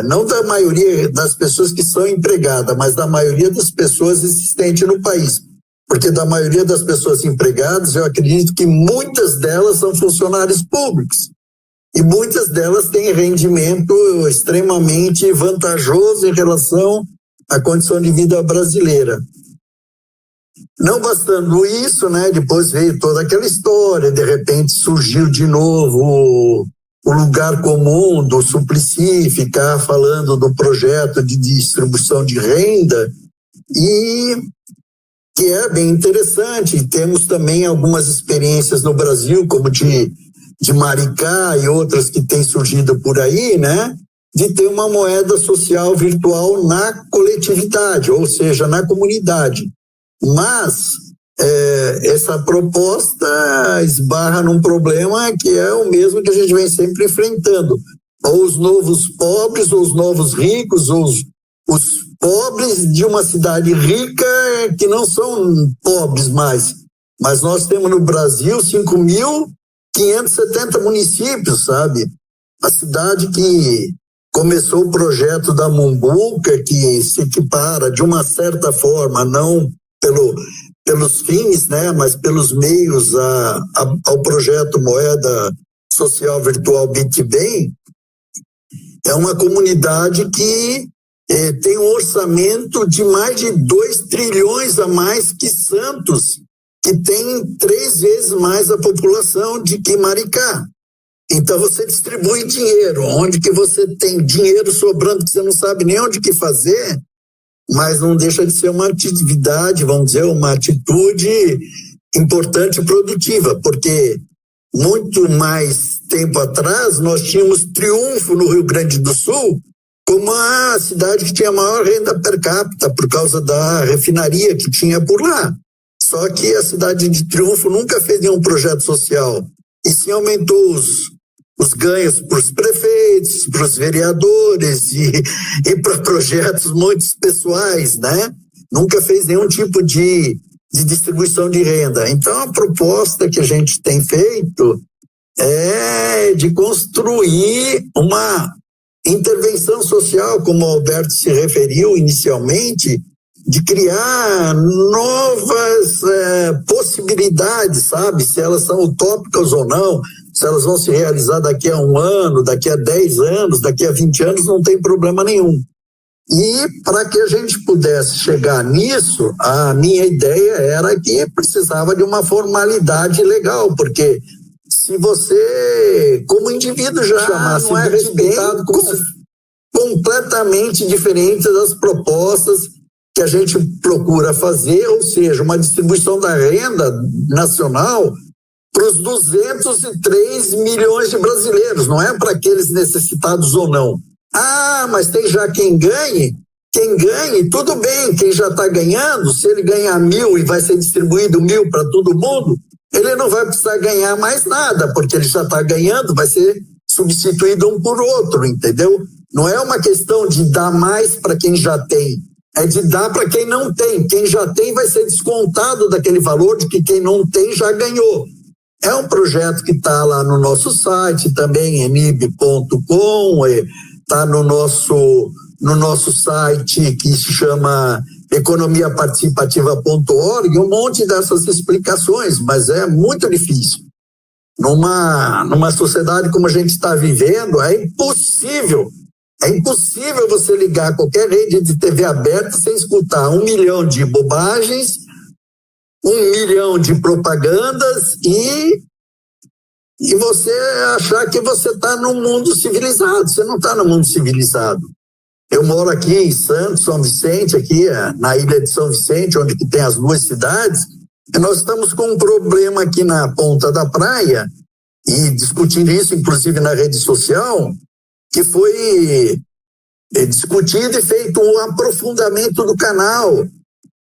não da maioria das pessoas que são empregadas, mas da maioria das pessoas existentes no país. Porque da maioria das pessoas empregadas, eu acredito que muitas delas são funcionários públicos. E muitas delas têm rendimento extremamente vantajoso em relação à condição de vida brasileira. Não bastando isso, né, depois veio toda aquela história, de repente surgiu de novo o lugar comum do Suplicy, ficar falando do projeto de distribuição de renda, e que é bem interessante. Temos também algumas experiências no Brasil, como de Maricá e outras que têm surgido por aí, né, de ter uma moeda social virtual na coletividade, ou seja, na comunidade. Mas essa proposta esbarra num problema que é o mesmo que a gente vem sempre enfrentando. Ou os novos pobres, ou os novos ricos, ou os pobres de uma cidade rica que não são pobres mais. Mas nós temos no Brasil 5.570 municípios, sabe? A cidade que começou o projeto da Mumbuca, que se equipara de uma certa forma, não pelos fins, né, mas pelos meios ao projeto Moeda Social Virtual Bitbem, é uma comunidade que tem um orçamento de mais de 2 trilhões a mais que Santos, que tem 3 vezes mais a população de que Maricá. Então você distribui dinheiro, onde que você tem dinheiro sobrando que você não sabe nem onde que fazer, mas não deixa de ser uma atividade, vamos dizer, uma atitude importante e produtiva, porque muito mais tempo atrás nós tínhamos Triunfo no Rio Grande do Sul como a cidade que tinha a maior renda per capita por causa da refinaria que tinha por lá. Só que a cidade de Triunfo nunca fez nenhum projeto social, e sim aumentou os ganhos para os prefeitos, para os vereadores e para projetos muito pessoais, né? Nunca fez nenhum tipo de distribuição de renda. Então, a proposta que a gente tem feito é de construir uma intervenção social, como o Alberto se referiu inicialmente, de criar novas possibilidades, sabe? Se elas são utópicas ou não, se elas vão se realizar daqui a 1 ano, daqui a 10 anos, daqui a 20 anos, não tem problema nenhum. E para que a gente pudesse chegar nisso, a minha ideia era que precisava de uma formalidade legal, porque se você, como indivíduo, já não é respeitado, completamente diferente das propostas que a gente procura fazer, ou seja, uma distribuição da renda nacional para os 203 milhões de brasileiros, não é para aqueles necessitados ou não. Mas tem já quem ganhe, tudo bem, quem já está ganhando, se ele ganhar 1.000 e vai ser distribuído 1.000 para todo mundo, ele não vai precisar ganhar mais nada, porque ele já está ganhando, vai ser substituído um por outro, entendeu? Não é uma questão de dar mais para quem já tem, é de dar para quem não tem. Quem já tem vai ser descontado daquele valor de que quem não tem já ganhou. É um projeto que está lá no nosso site também, enib.com, está no nosso site que se chama economiaparticipativa.org, um monte dessas explicações, mas é muito difícil. Numa sociedade como a gente está vivendo, é impossível você ligar qualquer rede de TV aberta sem escutar 1 milhão de bobagens, 1 milhão de propagandas e você achar que você está num mundo civilizado. Você não está no mundo civilizado. Eu moro aqui em Santos, São Vicente, aqui na ilha de São Vicente, onde que tem as 2 cidades, e nós estamos com um problema aqui na ponta da praia, e discutindo isso, inclusive, na rede social, que foi discutido e feito um aprofundamento do canal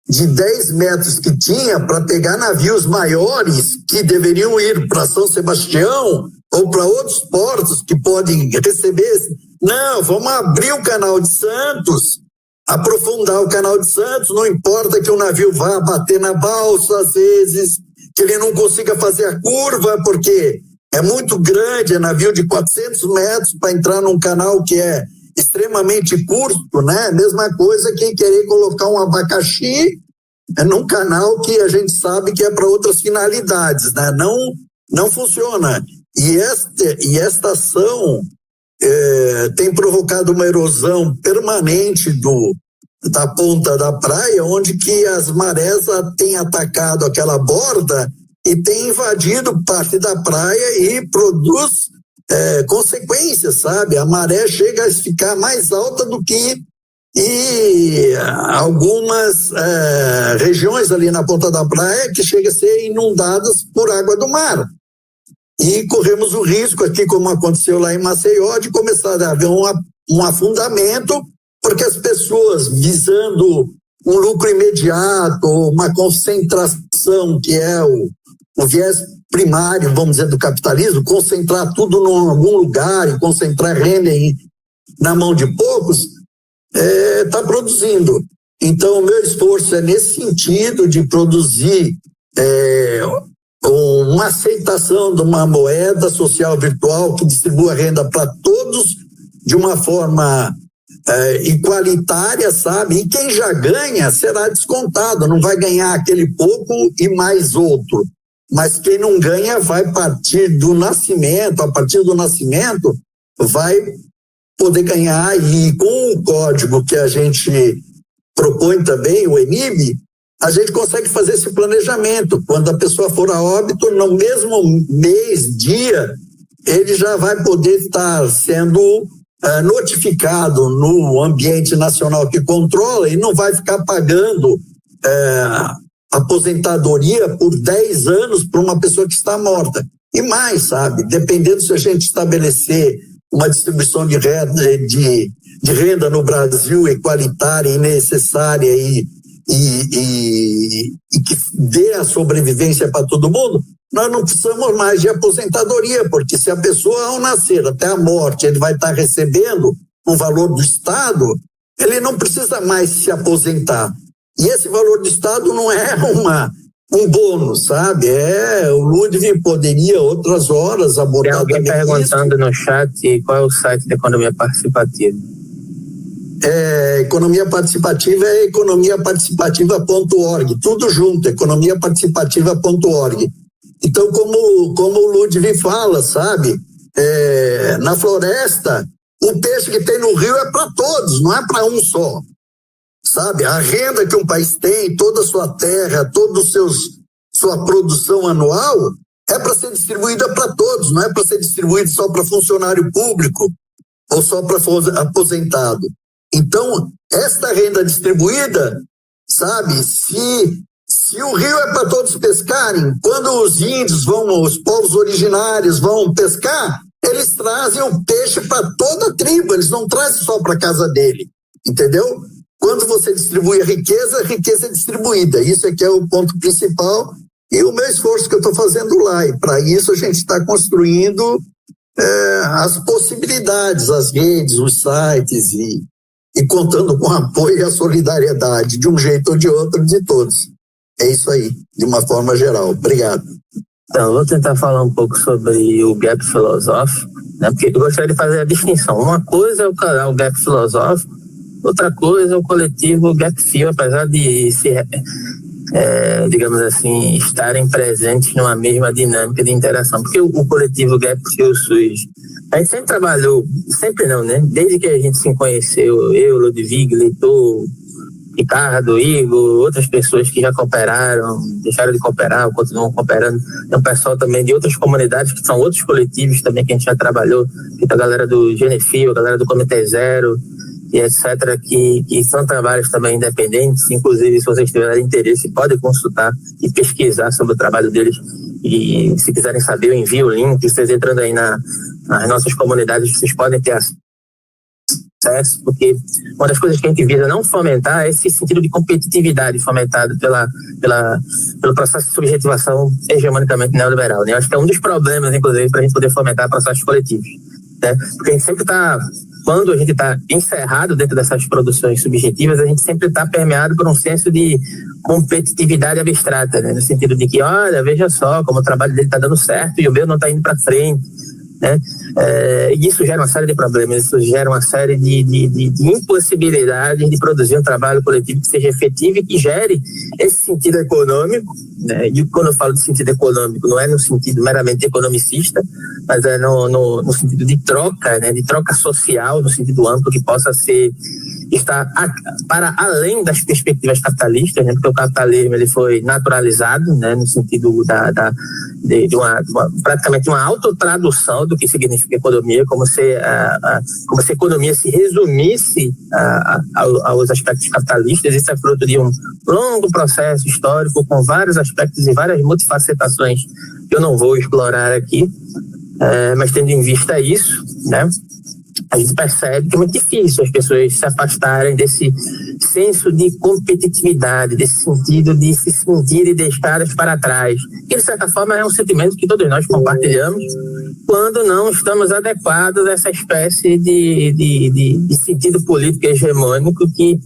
de 10 metros que tinha para pegar navios maiores que deveriam ir para São Sebastião ou para outros portos que podem receber. Não, vamos abrir o canal de Santos, aprofundar o canal de Santos, não importa que o navio vá bater na balsa às vezes, que ele não consiga fazer a curva, porque é muito grande, é navio de 400 metros para entrar num canal que é extremamente curto, né? Mesma coisa que querer colocar um abacaxi num canal que a gente sabe que é para outras finalidades, né? Não funciona. E esta ação tem provocado uma erosão permanente da ponta da praia, onde que as marés têm atacado aquela borda e tem invadido parte da praia e produz consequências, sabe? A maré chega a ficar mais alta do que algumas regiões ali na ponta da praia que chegam a ser inundadas por água do mar. E corremos o risco aqui, como aconteceu lá em Maceió, de começar a haver um afundamento, porque as pessoas visando um lucro imediato, uma concentração que é o viés primário, vamos dizer, do capitalismo, concentrar tudo em algum lugar e concentrar renda na mão de poucos, está produzindo. Então, o meu esforço é nesse sentido de produzir uma aceitação de uma moeda social virtual que distribua renda para todos de uma forma igualitária, sabe? E quem já ganha será descontado, não vai ganhar aquele pouco e mais outro. Mas quem não ganha vai a partir do nascimento vai poder ganhar, e com o código que a gente propõe também, o ENIB, a gente consegue fazer esse planejamento. Quando a pessoa for a óbito, no mesmo dia, ele já vai poder estar sendo notificado no ambiente nacional que controla e não vai ficar pagando aposentadoria por 10 anos para uma pessoa que está morta. E mais, sabe, dependendo se a gente estabelecer uma distribuição de renda no Brasil igualitária e necessária e que dê a sobrevivência para todo mundo, nós não precisamos mais de aposentadoria, porque se a pessoa ao nascer até a morte ele vai estar recebendo um valor do Estado, ele não precisa mais se aposentar. E esse valor do Estado não é um bônus, sabe? O Ludwig poderia outras horas abordar. Tem alguém perguntando no chat qual é o site da Economia Participativa. Economia Participativa é economiaparticipativa.org, tudo junto, economiaparticipativa.org. Então, como o Ludwig fala, sabe? Na floresta, o peixe que tem no rio é para todos, não é para um só. Sabe, a renda que um país tem, toda a sua terra, toda sua produção anual, é para ser distribuída para todos, não é para ser distribuída só para funcionário público ou só para aposentado. Então, esta renda distribuída, sabe, se o rio é para todos pescarem, quando os índios os povos originários vão pescar, eles trazem o peixe para toda a tribo, eles não trazem só para a casa dele, entendeu? Quando você distribui a riqueza é distribuída. Isso aqui é o ponto principal e o meu esforço que eu estou fazendo lá. E para isso a gente está construindo as possibilidades, as redes, os sites e e contando com o apoio e a solidariedade, de um jeito ou de outro, de todos. É isso aí, de uma forma geral. Obrigado. Então, vou tentar falar um pouco sobre o gap filosófico, né? Porque eu gostaria de fazer a distinção. Uma coisa é o canal Gap Filosófico, outra coisa é o coletivo Gap Fio, apesar de digamos assim, estarem presentes numa mesma dinâmica de interação. Porque o coletivo Gap Fio SUS, a gente sempre trabalhou, sempre não, né? Desde que a gente se conheceu, eu, Ludwig, Leitor, Ricardo, Igor, outras pessoas que já cooperaram, deixaram de cooperar, continuam cooperando. Tem um pessoal também de outras comunidades, que são outros coletivos também que a gente já trabalhou, que a galera do Genefio, a galera do Comitê Zero, e etc., que são trabalhos também independentes. Inclusive, se vocês tiverem interesse, podem consultar e pesquisar sobre o trabalho deles. E se quiserem saber, eu envio o link. Vocês entrando aí nas nossas comunidades, vocês podem ter acesso, porque uma das coisas que a gente visa não fomentar é esse sentido de competitividade fomentado pelo processo de subjetivação hegemonicamente neoliberal, né? Eu acho que é um dos problemas, inclusive, para a gente poder fomentar processos coletivos, né? Porque a gente sempre está, quando a gente está encerrado dentro dessas produções subjetivas, a gente sempre está permeado por um senso de competitividade abstrata, né? No sentido de que, olha, veja só como o trabalho dele está dando certo e o meu não está indo para frente, né? E isso gera uma série de problemas, isso gera uma série de impossibilidades de produzir um trabalho coletivo que seja efetivo e que gere esse sentido econômico, né? E quando eu falo de sentido econômico, não é no sentido meramente economicista, mas é no sentido de troca, né? De troca social, no sentido amplo, que possa estar para além das perspectivas capitalistas, né? Porque o capitalismo ele foi naturalizado, né? No sentido de praticamente uma autotradução do que significa economia, como se a economia se resumisse aos aspectos capitalistas. Isso é fruto de um longo processo histórico com vários aspectos e várias multifacetações que eu não vou explorar aqui, mas tendo em vista isso, né, a gente percebe que é muito difícil as pessoas se afastarem desse senso de competitividade, desse sentido de se sentirem deixadas para trás, que de certa forma é um sentimento que todos nós compartilhamos quando não estamos adequados a essa espécie de sentido político hegemônico que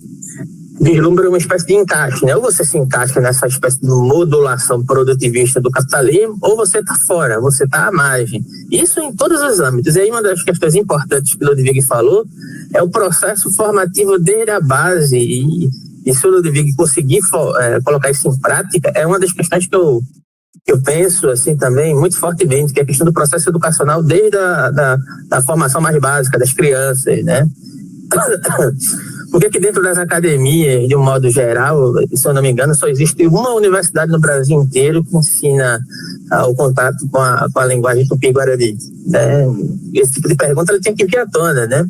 vislumbra uma espécie de encaixe, né? Ou você se encaixa nessa espécie de modulação produtivista do capitalismo, ou você está fora, você está à margem. Isso em todos os âmbitos. E aí uma das questões importantes que o Ludwig falou é o processo formativo desde a base. E se o Ludwig conseguir colocar isso em prática, é uma das questões que eu penso assim também muito fortemente, que é a questão do processo educacional desde da formação mais básica das crianças, né? Porque aqui dentro das academias, de um modo geral, se eu não me engano, só existe uma universidade no Brasil inteiro que ensina o contato com a linguagem tupi-guarani, né? Esse tipo de pergunta ela tinha que vir à tona, né?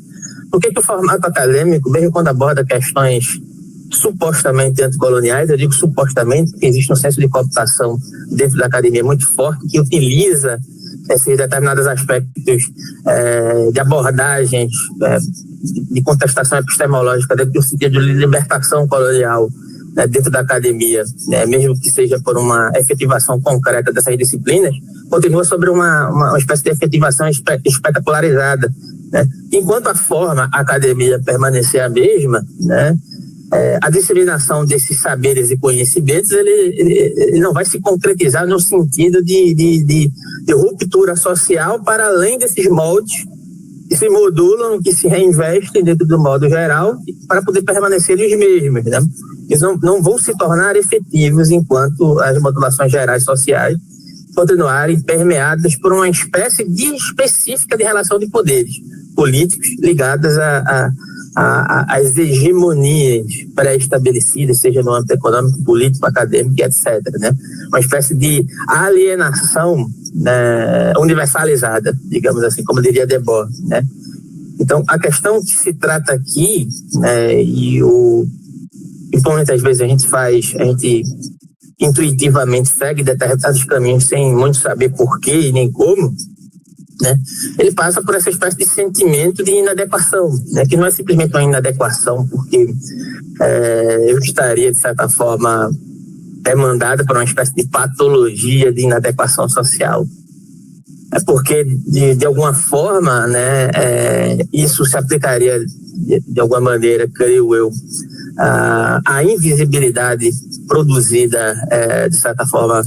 Por que o formato acadêmico, mesmo quando aborda questões supostamente anticoloniais, eu digo supostamente porque existe um senso de cooptação dentro da academia muito forte que utiliza esses determinados aspectos de abordagens de contestação epistemológica dentro do sentido de libertação colonial, né, dentro da academia, né, mesmo que seja por uma efetivação concreta dessas disciplinas, continua sobre uma espécie de efetivação espetacularizada, né? Enquanto a forma a academia permanecer a mesma, né, a disseminação desses saberes e conhecimentos ele não vai se concretizar no sentido de ruptura social para além desses moldes que se modulam, que se reinvestem dentro do modo geral para poder permanecer os mesmos, né? Eles não vão se tornar efetivos enquanto as modulações gerais sociais continuarem permeadas por uma espécie de específica de relação de poderes políticos ligadas às hegemonias pré-estabelecidas, seja no âmbito econômico, político, acadêmico, etc., né? Uma espécie de alienação, né, universalizada, digamos assim, como diria Debord, né? Então, a questão que se trata aqui, né, e muitas vezes a gente intuitivamente segue determinados caminhos sem muito saber porquê e nem como, né? Ele passa por essa espécie de sentimento de inadequação, né? Que não é simplesmente uma inadequação porque eu estaria, de certa forma, demandada por uma espécie de patologia de inadequação social. é porque, de alguma forma, né, isso se aplicaria, de alguma maneira, creio eu, a invisibilidade produzida, de certa forma,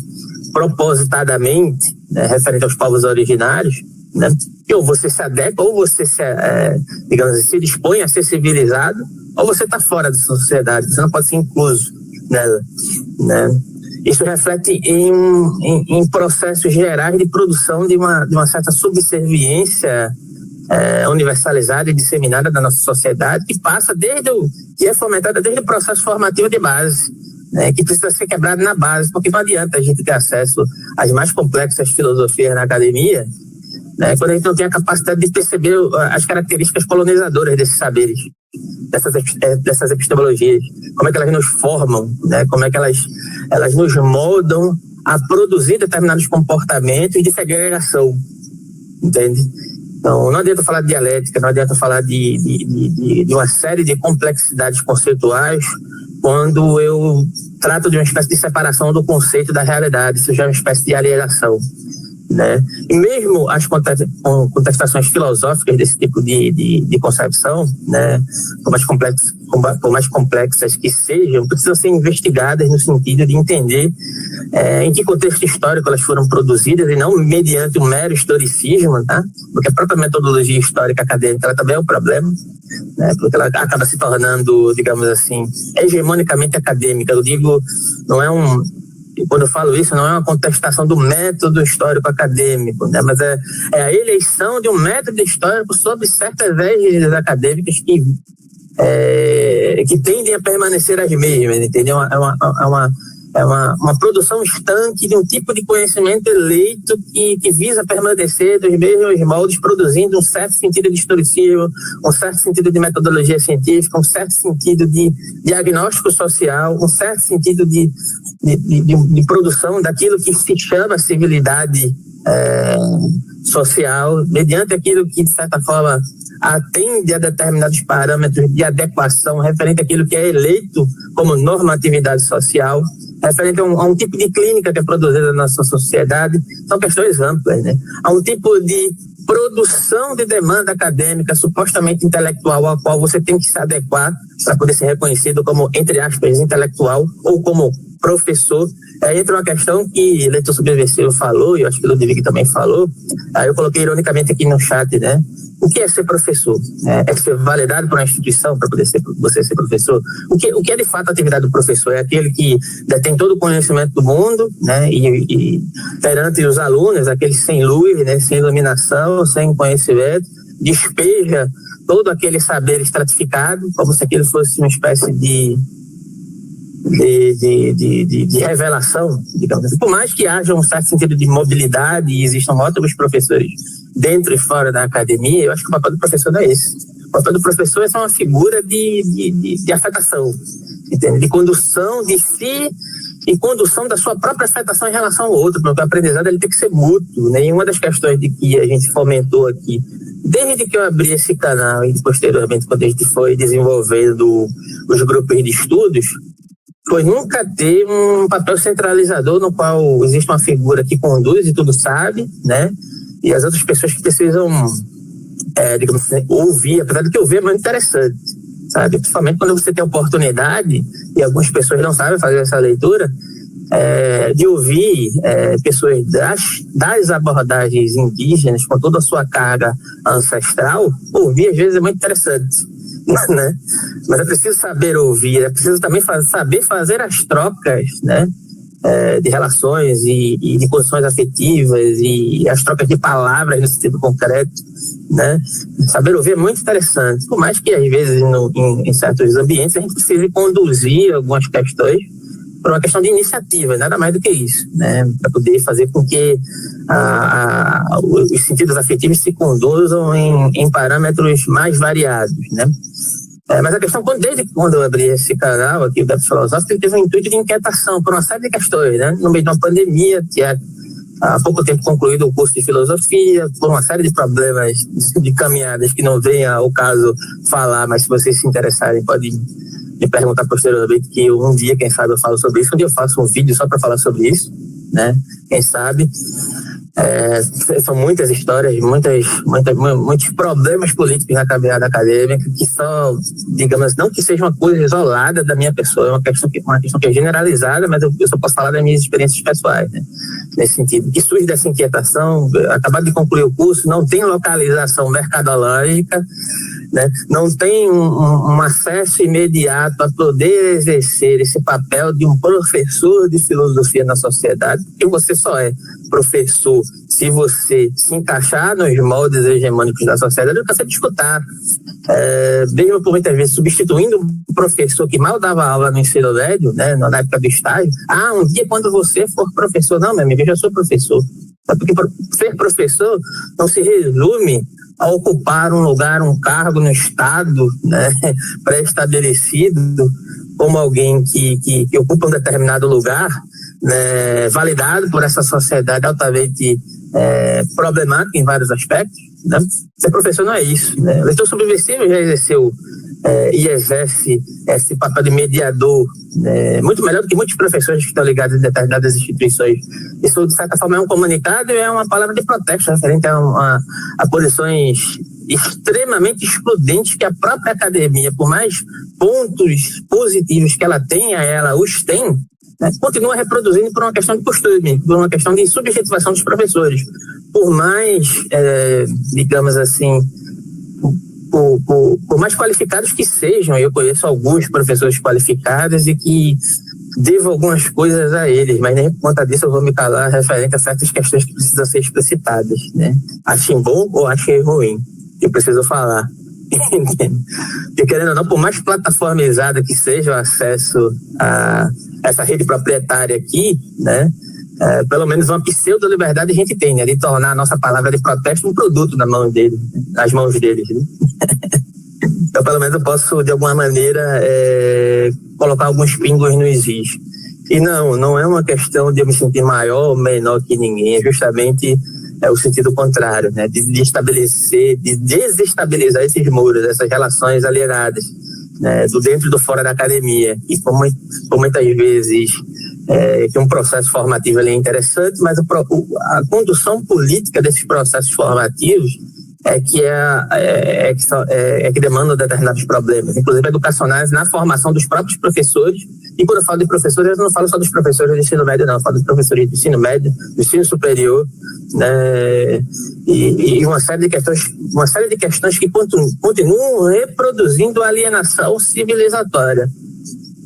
propositadamente, né, referente aos povos originários, né, que ou você se adequa, ou você digamos assim, se dispõe a ser civilizado, ou você está fora da sociedade, você não pode ser incluso nela, né? Isso reflete em processos gerais de produção de uma certa subserviência universalizada e disseminada da nossa sociedade, que é fomentada desde o processo formativo de base, né, que precisa ser quebrado na base, porque não adianta a gente ter acesso às mais complexas filosofias na academia, né, quando a gente não tem a capacidade de perceber as características colonizadoras desses saberes, dessas epistemologias, como é que elas nos formam, né, como é que elas nos moldam a produzir determinados comportamentos de segregação, entende? Então, não adianta falar de dialética, não adianta falar de uma série de complexidades conceituais quando eu trato de uma espécie de separação do conceito da realidade, isso já é uma espécie de alienação, né? E mesmo as contestações filosóficas desse tipo de concepção, né, por mais complexas que sejam, precisam ser investigadas no sentido de entender em que contexto histórico elas foram produzidas e não mediante um mero historicismo, tá? Porque a própria metodologia histórica acadêmica ela também é um problema, né? Porque ela acaba se tornando, digamos assim, hegemonicamente acadêmica. Eu digo, não é quando eu falo isso, não é uma contestação do método histórico acadêmico, né? Mas é a eleição de um método histórico sob certas égide acadêmicas que tendem a permanecer as mesmas, entendeu? É uma produção estanque de um tipo de conhecimento eleito que visa permanecer dos mesmos moldes, produzindo um certo sentido de historicismo, um certo sentido de metodologia científica, um certo sentido de diagnóstico social, um certo sentido de produção daquilo que se chama civilidade social, mediante aquilo que, de certa forma, atende a determinados parâmetros de adequação referente àquilo que é eleito como normatividade social, referente a um tipo de clínica que é produzida na nossa sociedade. São questões amplas, né? Há um tipo de produção de demanda acadêmica supostamente intelectual ao qual você tem que se adequar para poder ser reconhecido como, entre aspas, intelectual ou como professor. Entra uma questão que Leitor Subversivo falou, e eu acho que o Ludwig também falou, aí eu coloquei ironicamente aqui no chat, né? O que é ser professor? É ser validado por uma instituição para poder você ser professor? O que é de fato a atividade do professor? É aquele que detém todo o conhecimento do mundo, né? E perante os alunos, aqueles sem luz, né? Sem iluminação, sem conhecimento, despeja todo aquele saber estratificado, como se aquilo fosse uma espécie de revelação, digamos assim. Por mais que haja um certo sentido de mobilidade e existam ótimos professores dentro e fora da academia, eu acho que o papel do professor não é esse. O papel do professor é só uma figura de afetação, entende? De condução de si e condução da sua própria afetação em relação ao outro, porque o aprendizado ele tem que ser mútuo, né? E uma das questões de que a gente fomentou aqui, desde que eu abri esse canal e posteriormente quando a gente foi desenvolvendo os grupos de estudos, foi nunca ter um papel centralizador no qual existe uma figura que conduz e tudo sabe, né? E as outras pessoas que precisam, digamos assim, ouvir, apesar de que ouvir é muito interessante, sabe? Principalmente quando você tem a oportunidade, e algumas pessoas não sabem fazer essa leitura, de ouvir pessoas das abordagens indígenas com toda a sua carga ancestral. Ouvir às vezes é muito interessante, né? Mas é preciso saber ouvir, é preciso também saber fazer as trocas, né? De relações e de posições afetivas e as trocas de palavras no sentido concreto, né? Saber ouvir é muito interessante, por mais que às vezes em certos ambientes a gente precise conduzir algumas questões por uma questão de iniciativa, nada mais do que isso, né? Para poder fazer com que os sentidos afetivos se conduzam em parâmetros mais variados, né? Mas a questão, desde quando eu abri esse canal aqui, o Debate Filosófico, ele teve um intuito de inquietação por uma série de questões, né? No meio de uma pandemia, que há pouco tempo concluído o curso de filosofia, por uma série de problemas de caminhadas que não vem ao caso falar, mas se vocês se interessarem, podem me perguntar posteriormente, que um dia, quem sabe, eu falo sobre isso. Um dia eu faço um vídeo só para falar sobre isso, né? Quem sabe. São muitas histórias, muitos problemas políticos na caminhada acadêmica que só, digamos, não que seja uma coisa isolada da minha pessoa, é uma questão que é generalizada, mas eu só posso falar das minhas experiências pessoais, né? Nesse sentido, que surge dessa inquietação, acabado de concluir o curso, não tem localização mercadológica, né? Não tem um acesso imediato a poder exercer esse papel de um professor de filosofia na sociedade, porque você só é professor se você se encaixar nos moldes hegemônicos da sociedade, eu canso de escutar. Mesmo por muitas vezes substituindo um professor que mal dava aula no ensino médio, né, na época do estágio. Um dia quando você for professor, não, meu amigo, eu já sou professor. Porque ser professor não se resume a ocupar um lugar, um cargo no Estado, né, pré-estabelecido, como alguém que ocupa um determinado lugar, né, validado por essa sociedade altamente problemática em vários aspectos, né? Ser professor não é isso, né? O leitor subversivo já exerceu e exerce esse papel de mediador, né, muito melhor do que muitos professores que estão ligados em determinadas instituições. Isso, de certa forma, é um comunicado e é uma palavra de protesto referente a posições extremamente excludentes que a própria academia, por mais pontos positivos que ela tenha, ela os tem, né, continua reproduzindo por uma questão de costume, por uma questão de subjetivação dos professores. Por mais, digamos assim, por mais qualificados que sejam, eu conheço alguns professores qualificados e que devo algumas coisas a eles, mas nem por conta disso eu vou me calar referente a certas questões que precisam ser explicitadas, né? Achem bom ou achem ruim, eu preciso falar. E querendo ou não, por mais plataformizada que seja o acesso a essa rede proprietária aqui, né? Pelo menos uma pseudo-liberdade a gente tem, né? De tornar a nossa palavra de protesto um produto nas mãos deles, né? Então, pelo menos eu posso, de alguma maneira, colocar alguns pingos no is. E não é uma questão de eu me sentir maior ou menor que ninguém, é justamente o sentido contrário, né? De desestabilizar esses muros, essas relações alienadas, né? Do dentro e do fora da academia. E por muitas vezes que um processo formativo é interessante, mas a condução política desses processos formativos que demandam determinados problemas, inclusive educacionais, na formação dos próprios professores. E quando eu falo de professores, eu não falo só dos professores do ensino médio, não. Eu falo dos professores do ensino médio, do ensino superior, né? E uma série de questões que continuam reproduzindo a alienação civilizatória.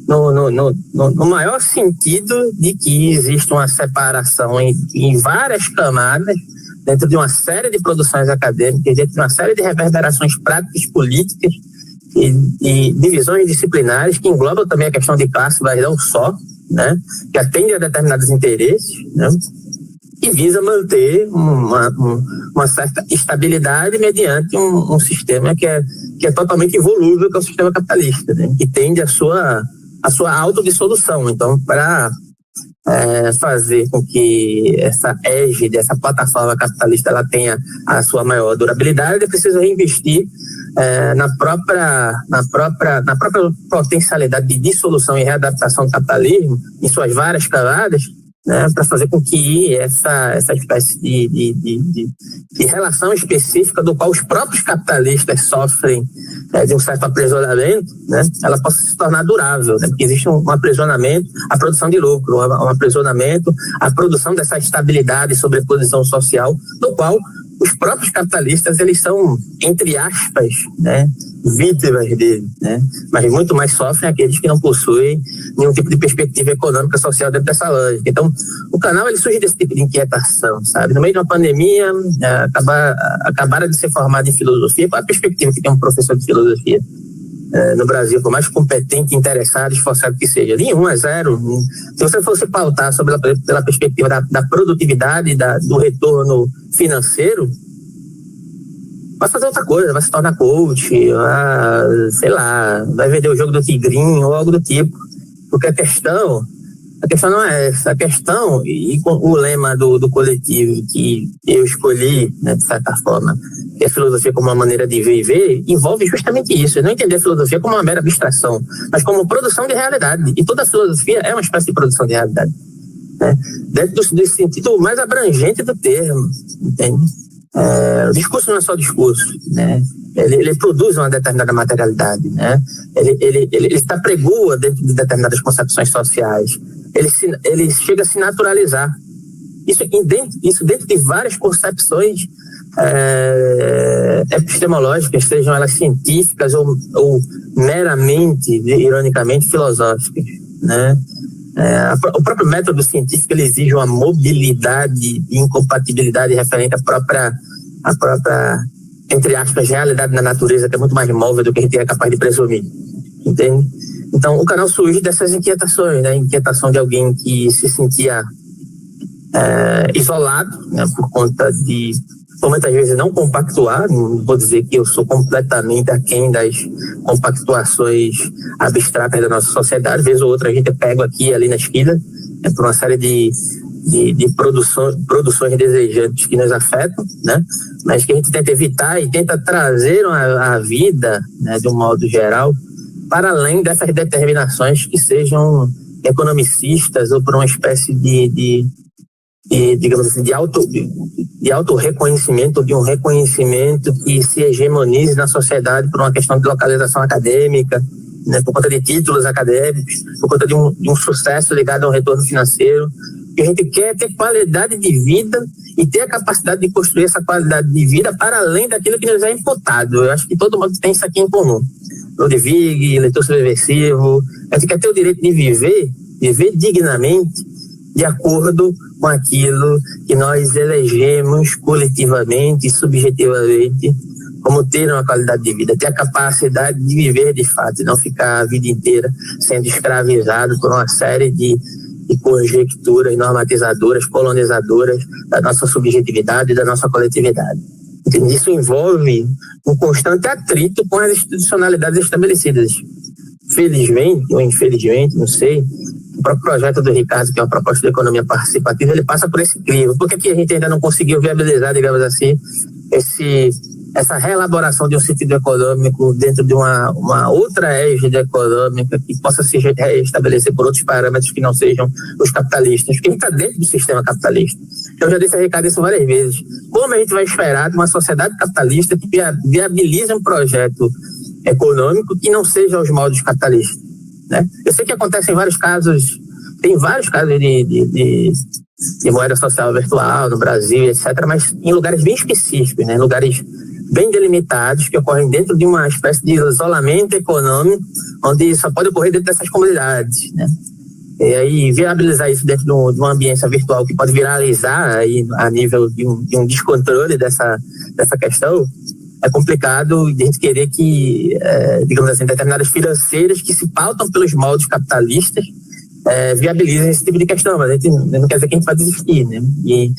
No maior sentido de que existe uma separação em várias camadas, dentro de uma série de produções acadêmicas, dentro de uma série de reverberações práticas políticas e divisões disciplinares que englobam também a questão de classe, mas não só, né? Que atende a determinados interesses, né? E visa manter uma certa estabilidade mediante um sistema que é totalmente involúvel, que é o sistema capitalista, né? Que tende a sua autodissolução. Então, para fazer com que essa égide, essa plataforma capitalista, ela tenha a sua maior durabilidade, é preciso reinvestir na própria potencialidade de dissolução e readaptação do capitalismo em suas várias camadas, né, para fazer com que essa espécie de relação específica do qual os próprios capitalistas sofrem de um certo aprisionamento, né, ela possa se tornar durável, né, porque existe um aprisionamento à produção de lucro, um aprisionamento à produção dessa estabilidade e sobreposição social, do qual os próprios capitalistas, eles são, entre aspas, né, vítimas dele, né? Mas muito mais sofrem aqueles que não possuem nenhum tipo de perspectiva econômica social dentro dessa lógica. Então, o canal, ele surge desse tipo de inquietação, sabe? No meio de uma pandemia, acabaram de ser formado em filosofia. Qual a perspectiva que tem um professor de filosofia no Brasil, por mais competente, interessado, esforçado que seja? Nenhum, é zero. Se você fosse pautar pela perspectiva da produtividade, do retorno financeiro, vai fazer outra coisa, vai se tornar coach, sei lá, vai vender o jogo do tigrinho ou algo do tipo. Porque a questão não é essa. A questão, e com o lema do coletivo que eu escolhi, né, de certa forma, que é a filosofia como uma maneira de viver, envolve justamente isso. Não entender a filosofia como uma mera abstração, mas como produção de realidade. E toda a filosofia é uma espécie de produção de realidade. né? Dentro do sentido mais abrangente do termo, entende? O discurso não é só discurso, né? Ele produz uma determinada materialidade, né? Ele se apregua dentro de determinadas concepções sociais. Ele chega a se naturalizar. Isso dentro de várias concepções epistemológicas, sejam elas científicas ou meramente, ironicamente, filosóficas, né? O próprio método científico ele exige uma mobilidade e incompatibilidade referente à própria, entre aspas, realidade da natureza, que é muito mais móvel do que a gente é capaz de presumir, entende? Então, o canal surge dessas inquietações, né? Inquietação de alguém que se sentia isolado, né? Por conta de, por muitas vezes, não compactuar. Não vou dizer que eu sou completamente aquém das compactuações abstratas da nossa sociedade. Vez ou outra a gente pega aqui e ali na esquina, por uma série de produções desejantes que nos afetam, né? Mas que a gente tenta evitar e tenta trazer a vida, né, de um modo geral, para além dessas determinações que sejam economicistas ou por uma espécie digamos assim, de auto-reconhecimento, de um reconhecimento que se hegemonize na sociedade por uma questão de localização acadêmica, né, por conta de títulos acadêmicos, por conta de um sucesso ligado a um retorno financeiro. Que a gente quer ter qualidade de vida e ter a capacidade de construir essa qualidade de vida para além daquilo que nos é imputado. Eu acho que todo mundo tem isso aqui em comum. Ludwig, leitor subversivo. A gente quer ter o direito de viver dignamente, de acordo com aquilo que nós elegemos coletivamente e subjetivamente como ter uma qualidade de vida, ter a capacidade de viver de fato e não ficar a vida inteira sendo escravizado por uma série de conjecturas normatizadoras, colonizadoras da nossa subjetividade e da nossa coletividade. Isso envolve um constante atrito com as institucionalidades estabelecidas. Felizmente ou infelizmente, não sei, o próprio projeto do Ricardo, que é uma proposta de economia participativa, ele passa por esse crivo. Por que aqui a gente ainda não conseguiu viabilizar, digamos assim, essa reelaboração de um sentido econômico dentro de uma outra égide econômica que possa se restabelecer por outros parâmetros que não sejam os capitalistas, porque a gente está dentro do sistema capitalista. Eu já disse a Ricardo isso várias vezes. Como a gente vai esperar de uma sociedade capitalista que viabilize um projeto econômico que não seja aos moldes capitalistas, né? Eu sei que acontece em vários casos, tem vários casos de moeda social virtual no Brasil, etc., mas em lugares bem específicos, né? Lugares bem delimitados, que ocorrem dentro de uma espécie de isolamento econômico, onde só pode ocorrer dentro dessas comunidades, né? E aí viabilizar isso dentro de uma ambiência virtual que pode viralizar aí a nível de um descontrole dessa questão, é complicado de a gente querer que, digamos assim, determinadas financeiras que se pautam pelos moldes capitalistas viabilizem esse tipo de questão, mas a gente não quer dizer que a gente vai desistir, né? E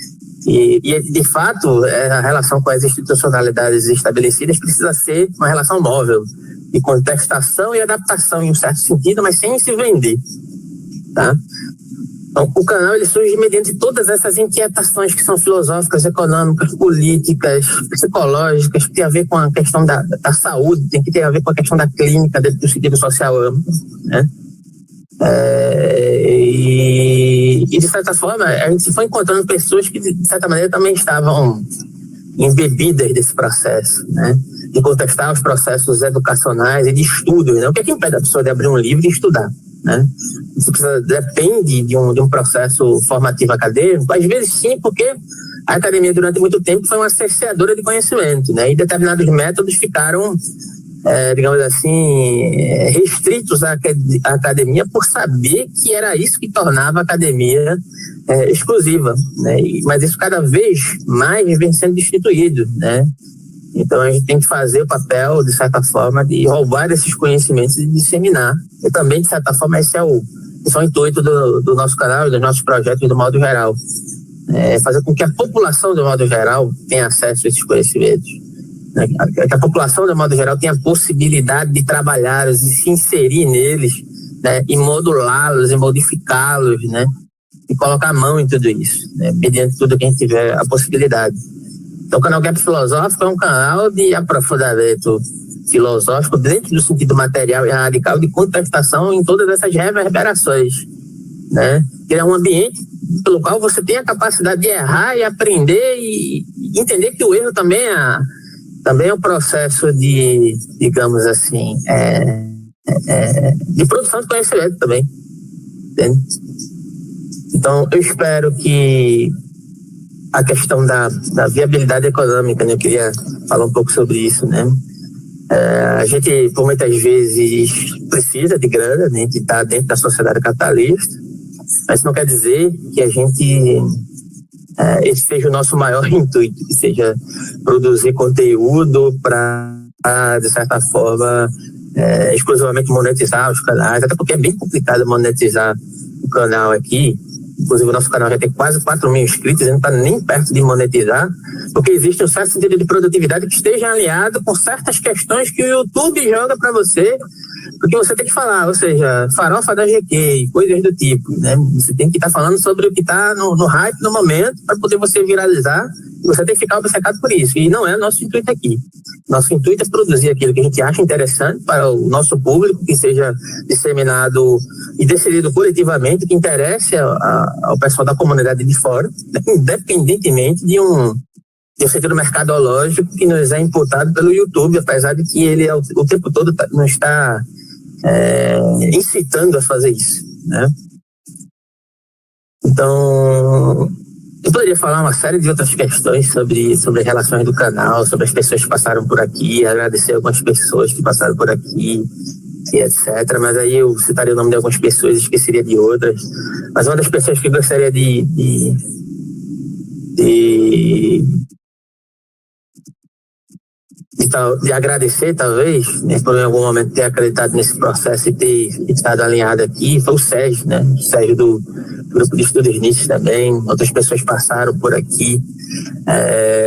de fato, a relação com as institucionalidades estabelecidas precisa ser uma relação móvel, de contestação e adaptação em um certo sentido, mas sem se vender, tá? Então, o canal ele surge mediante todas essas inquietações que são filosóficas, econômicas, políticas, psicológicas, que tem a ver com a questão da saúde, tem que ter a ver com a questão da clínica dentro do sentido social amplo, né? E de certa forma, a gente foi encontrando pessoas que, de certa maneira, também estavam embebidas desse processo, né? De contestar os processos educacionais e de estudo, né? O que é que impede a pessoa de abrir um livro e estudar, né? Isso depende de um processo formativo acadêmico, às vezes sim, porque a academia durante muito tempo foi uma cerceadora de conhecimento, né? E determinados métodos ficaram, digamos assim, restritos à academia por saber que era isso que tornava a academia exclusiva, né? Mas isso cada vez mais vem sendo destituído, né? Então a gente tem que fazer o papel, de certa forma, de roubar esses conhecimentos e disseminar. E também, de certa forma, esse é o intuito do nosso canal e dos nossos projetos do modo geral. Fazer com que a população, do modo geral, tenha acesso a esses conhecimentos. Que a população, de modo geral, tenha a possibilidade de trabalhá-los e se inserir neles, né? E modulá-los, e modificá-los, né? E colocar a mão em tudo isso, né? Mediante tudo que a gente tiver a possibilidade. Então, o canal Gap Filosófico é um canal de aprofundamento filosófico dentro do sentido material e radical de contestação em todas essas reverberações, né? Criar um ambiente pelo qual você tem a capacidade de errar e aprender e entender que o erro também é um processo de, digamos assim, de produção de conhecimento também. Entende? Então, eu espero que a questão da viabilidade econômica, né? Eu queria falar um pouco sobre isso, né? A gente, por muitas vezes, precisa de grana, né? De estar dentro da sociedade capitalista, mas isso não quer dizer que a gente esse seja o nosso maior intuito, que seja produzir conteúdo para, de certa forma, exclusivamente monetizar os canais, até porque é bem complicado monetizar o canal aqui. Inclusive, o nosso canal já tem quase 4 mil inscritos, não está nem perto de monetizar, porque existe um certo sentido de produtividade que esteja alinhado com certas questões que o YouTube joga para você, porque você tem que falar, ou seja, farofa da GQ, coisas do tipo, né? Você tem que estar falando sobre o que está no hype no momento para poder você viralizar, e você tem que ficar obcecado por isso, e não é nosso intuito aqui. Nosso intuito é produzir aquilo que a gente acha interessante para o nosso público, que seja disseminado e decidido coletivamente, que interesse ao pessoal da comunidade de fora, independentemente de um sentido mercadológico que nos é imputado pelo YouTube, apesar de que ele o tempo todo não está incitando a fazer isso, né? Então, eu poderia falar uma série de outras questões sobre as relações do canal, sobre as pessoas que passaram por aqui, agradecer algumas pessoas que passaram por aqui, e etc. Mas aí eu citaria o nome de algumas pessoas e esqueceria de outras. Mas uma das pessoas que eu gostaria de agradecer, talvez, né, por em algum momento ter acreditado nesse processo e ter estado alinhado aqui, foi o Sérgio, né? O Sérgio do Grupo de Estudos Nietzsche também. Outras pessoas passaram por aqui,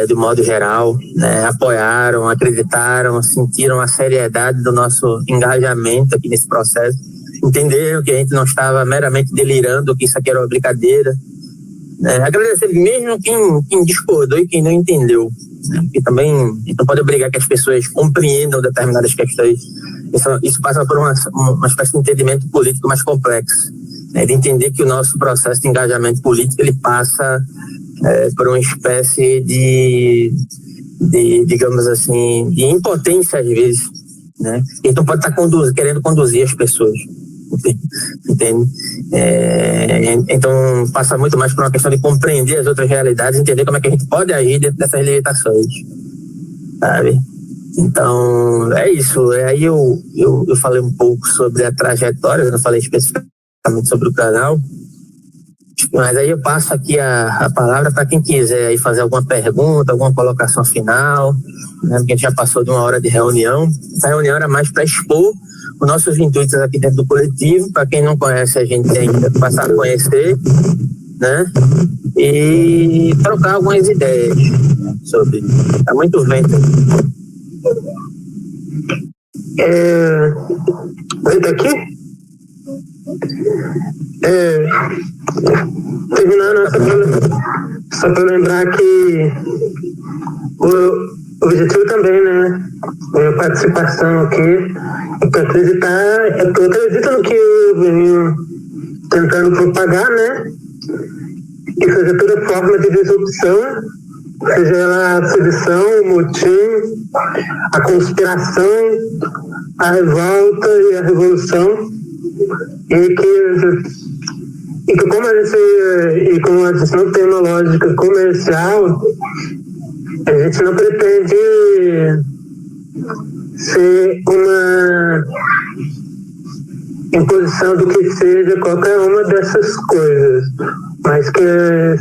de modo geral, né? Apoiaram, acreditaram, sentiram a seriedade do nosso engajamento aqui nesse processo, entenderam que a gente não estava meramente delirando, que isso aqui era uma brincadeira. Agradecer mesmo quem discordou e quem não entendeu, né? Porque também a gente não pode obrigar que as pessoas compreendam determinadas questões. Isso passa por uma espécie de entendimento político mais complexo, né? De entender que o nosso processo de engajamento político ele passa por uma espécie de digamos assim, de impotência às vezes, né? A gente não pode estar querendo conduzir as pessoas, entende? Então passa muito mais por uma questão de compreender as outras realidades, entender como é que a gente pode agir dentro dessas limitações, sabe? Então é isso. Aí eu falei um pouco sobre a trajetória, eu não falei especificamente sobre o canal, mas aí eu passo aqui a palavra para quem quiser aí fazer alguma pergunta, alguma colocação final, né? Porque a gente já passou de 1 hora de reunião. Essa reunião era mais para expor os nossos intuitos aqui dentro do coletivo, para quem não conhece a gente ainda passar a conhecer, né? E trocar algumas ideias sobre. Tá muito vento. Vento aqui? Terminando, só para lembrar que o objetivo também, né? Minha participação aqui é para acreditar, eu acredito no que eu venho tentando propagar, né? Que seja toda forma de disrupção, seja ela a sedição, o motim, a conspiração, a revolta e a revolução, e como a gente não tem uma lógica comercial, a gente não pretende ser uma imposição do que seja qualquer uma dessas coisas, mas que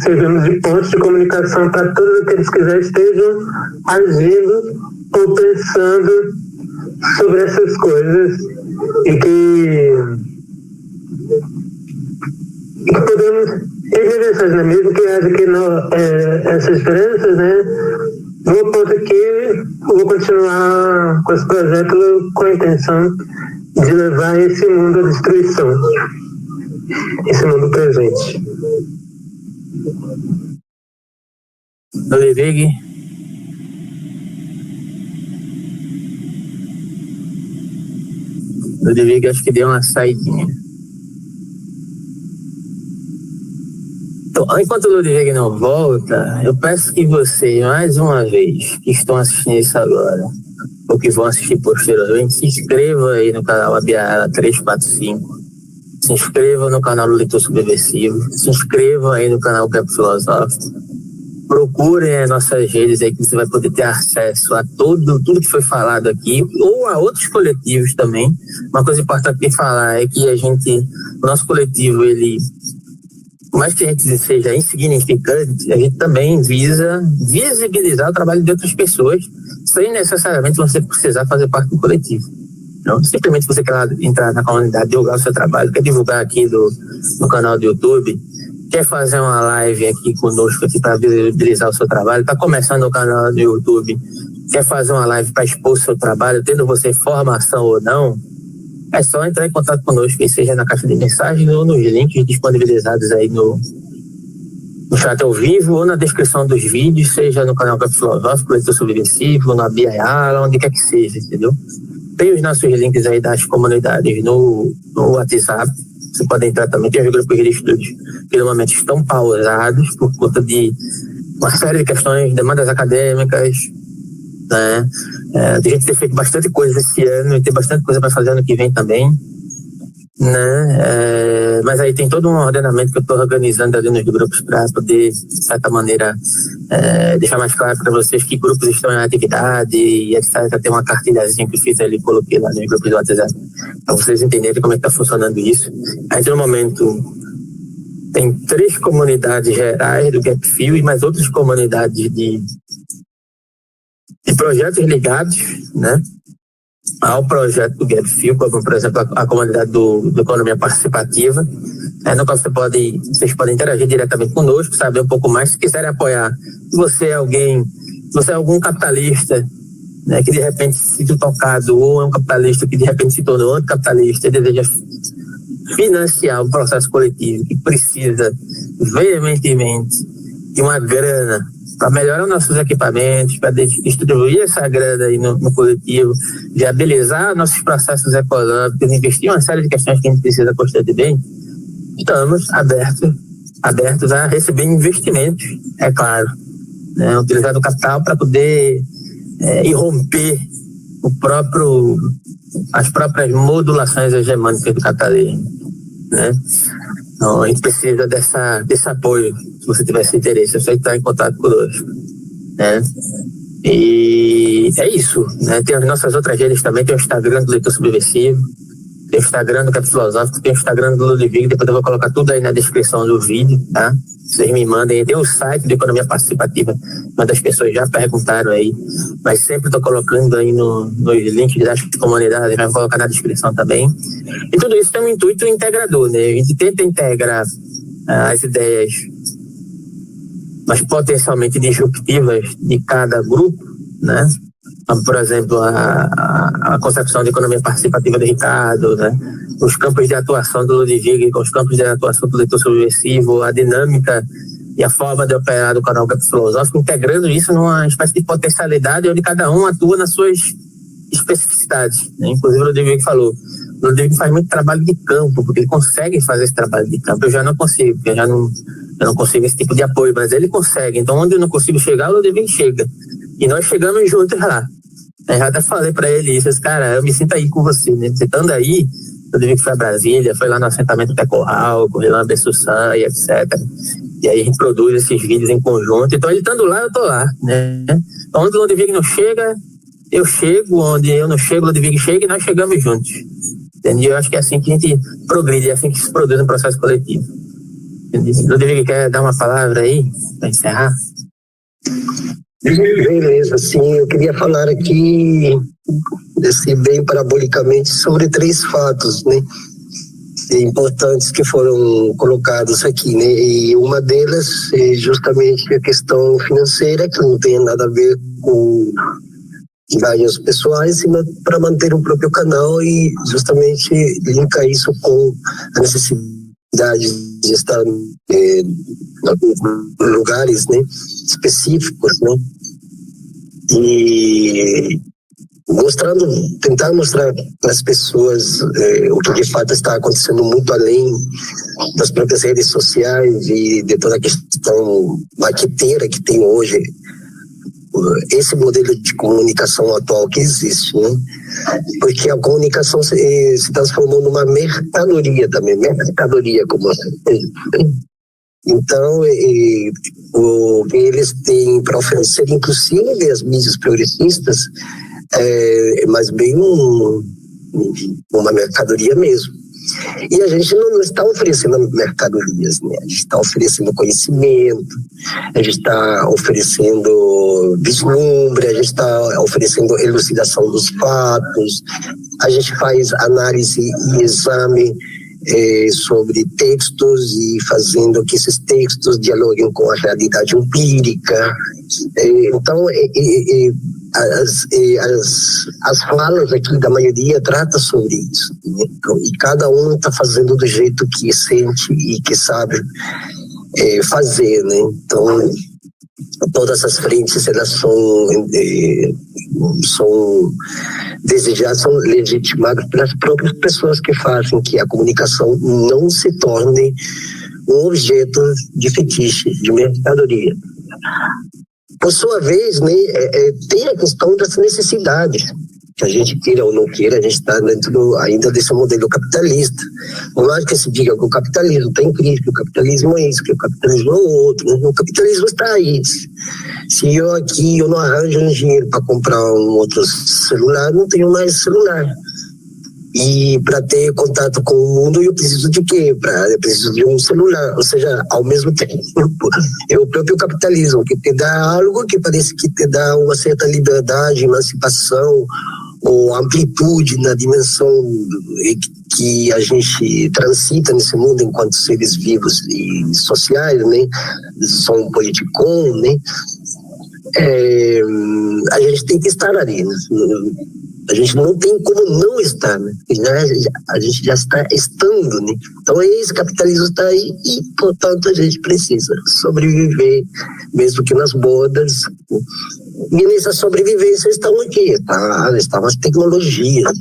sejamos de ponto de comunicação para todos aqueles que já estejam agindo ou pensando sobre essas coisas e que podemos evidenciar, né? Mesmo que haja aqui essas diferenças, né? No ponto aqui, eu vou continuar com esse projeto com a intenção de levar esse mundo à destruição, esse mundo presente. Ludwig. Ludwig acho que deu uma saidinha. Enquanto o Ludwig não volta, eu peço que vocês, mais uma vez, que estão assistindo isso agora, ou que vão assistir posteriormente, se inscrevam aí no canal Abiara 345, se inscrevam no canal do Leitor Subversivo, se inscrevam aí no canal Gap Filosófico, procurem as nossas redes aí que você vai poder ter acesso a tudo que foi falado aqui, ou a outros coletivos também. Uma coisa importante de falar é que o nosso coletivo, ele, por mais que a gente seja insignificante, a gente também visa visibilizar o trabalho de outras pessoas, sem necessariamente você precisar fazer parte do coletivo. Não, simplesmente você quer entrar na comunidade, divulgar o seu trabalho, quer divulgar aqui no canal do YouTube, quer fazer uma live aqui conosco para visibilizar o seu trabalho, está começando o canal do YouTube, quer fazer uma live para expor o seu trabalho, tendo você formação ou não, é só entrar em contato conosco, seja na caixa de mensagens ou nos links disponibilizados aí no chat ao vivo ou na descrição dos vídeos, seja no canal Gap Filosófico, Leitor Subversivo, na Bia Yala, onde quer que seja, entendeu? Tem os nossos links aí das comunidades no WhatsApp. Você pode entrar também, tem os grupos de estudos que normalmente estão pausados por conta de uma série de questões, demandas acadêmicas, né? A gente tem feito bastante coisa esse ano e tem bastante coisa para fazer ano que vem também, né? Mas aí tem todo um ordenamento que eu estou organizando ali nos grupos para poder, de certa maneira, deixar mais claro para vocês que grupos estão em atividade e etc. Tem uma cartilhazinha que eu fiz ali, coloquei lá nos grupos do WhatsApp para vocês entenderem como é que está funcionando isso. Aí no momento tem 3 comunidades gerais do GapFil e mais outras comunidades de projetos ligados, né, ao projeto do GapFil, como por exemplo a comunidade do Economia Participativa, no qual vocês podem interagir diretamente conosco, saber um pouco mais, se quiserem apoiar. Se você é algum capitalista, né, que de repente se sinta tocado, ou é um capitalista que de repente se tornou anticapitalista e deseja financiar um processo coletivo que precisa veementemente de uma grana para melhorar nossos equipamentos, para distribuir essa grana aí no coletivo, viabilizar nossos processos econômicos, investir em uma série de questões que a gente precisa constantemente, estamos abertos a receber investimentos, é claro, né, utilizar o capital para poder irromper as próprias modulações hegemônicas do capitalismo, né? Então, a gente precisa desse apoio, se você tivesse interesse, é só entrar em contato conosco, né? E é isso, né? Tem as nossas outras redes também, tem o Instagram do Leitor Subversivo, tem o Instagram do Gap Filosófico, tem o Instagram do Ludwig, depois eu vou colocar tudo aí na descrição do vídeo, tá? Vocês me mandem, tem o site de Economia Participativa, uma das pessoas já perguntaram aí, mas sempre estou colocando aí nos links das comunidades, já vou colocar na descrição também. E tudo isso tem um intuito integrador, né? A gente tenta integrar as ideias, mas potencialmente disruptivas de cada grupo, né? Por exemplo, a concepção de economia participativa do Ricardo, né? Os campos de atuação do Ludwig, os campos de atuação do Leitor Subversivo, a dinâmica e a forma de operar do canal Gap Filosófico, integrando isso numa espécie de potencialidade onde cada um atua nas suas especificidades, né? Inclusive o Ludwig falou, o Ludwig faz muito trabalho de campo, porque ele consegue fazer esse trabalho de campo. Eu já não consigo, porque eu não consigo esse tipo de apoio, mas ele consegue. Então, onde eu não consigo chegar, o Ludwig chega. E nós chegamos juntos lá. Eu já até falei pra ele isso, cara, eu me sinto aí com você, né? Você estando aí, o Ludwig foi a Brasília, foi lá no assentamento Pé Corral, correu lá na Bessussan e etc. E aí a gente produz esses vídeos em conjunto. Então, ele estando lá, eu tô lá, né? Então, onde o Ludwig não chega, eu chego, onde eu não chego, o Ludwig chega e nós chegamos juntos. Entendeu? Eu acho que é assim que a gente progride, é assim que se produz um processo coletivo. Entendeu? Ludwig, quer dar uma palavra aí para encerrar? Beleza, sim, eu queria falar aqui, bem parabolicamente, sobre 3 fatos, né, importantes que foram colocados aqui, né, e uma delas é justamente a questão financeira, que não tem nada a ver com ganhos pessoais, mas para manter o próprio canal e justamente linkar isso com a necessidade de estar em lugares, né, específicos, né, e tentar mostrar para as pessoas o que de fato está acontecendo muito além das próprias redes sociais e de toda a questão maqueteira que tem hoje, esse modelo de comunicação atual que existe, né? Porque a comunicação se transformou numa mercadoria também, como então, o que eles têm para oferecer, inclusive as mídias progressistas, é mais bem uma mercadoria mesmo. E a gente não está oferecendo mercadorias, né? A gente está oferecendo conhecimento, a gente está oferecendo vislumbre, a gente está oferecendo elucidação dos fatos, a gente faz análise e exame sobre textos e fazendo que esses textos dialoguem com a realidade empírica. Então, as falas aqui da maioria tratam sobre isso, né? E cada um está fazendo do jeito que sente e que sabe fazer, né? Então, todas as frentes elas são desejadas, são legitimadas pelas próprias pessoas que fazem que a comunicação não se torne um objeto de fetiche, de mercadoria. Por sua vez, né, tem a questão das necessidades, que a gente queira ou não queira, a gente está dentro ainda desse modelo capitalista. Por mais que se diga que o capitalismo está em crise, que o capitalismo é isso, que o capitalismo é o outro, né? O capitalismo está aí. Se eu aqui eu não arranjo um dinheiro para comprar um outro celular, não tenho mais celular. E para ter contato com o mundo, eu preciso de quê? Eu preciso de um celular. Ou seja, ao mesmo tempo, é o próprio capitalismo que te dá algo que parece que te dá uma certa liberdade, emancipação ou amplitude na dimensão que a gente transita nesse mundo enquanto seres vivos e sociais, né? São politicon, né? A gente tem que estar ali, né? A gente não tem como não estar, né? A gente já está estando, né? Então esse capitalismo está aí e, portanto, a gente precisa sobreviver, mesmo que nas bordas. E nessa sobrevivência estão aqui, estão as tecnologias.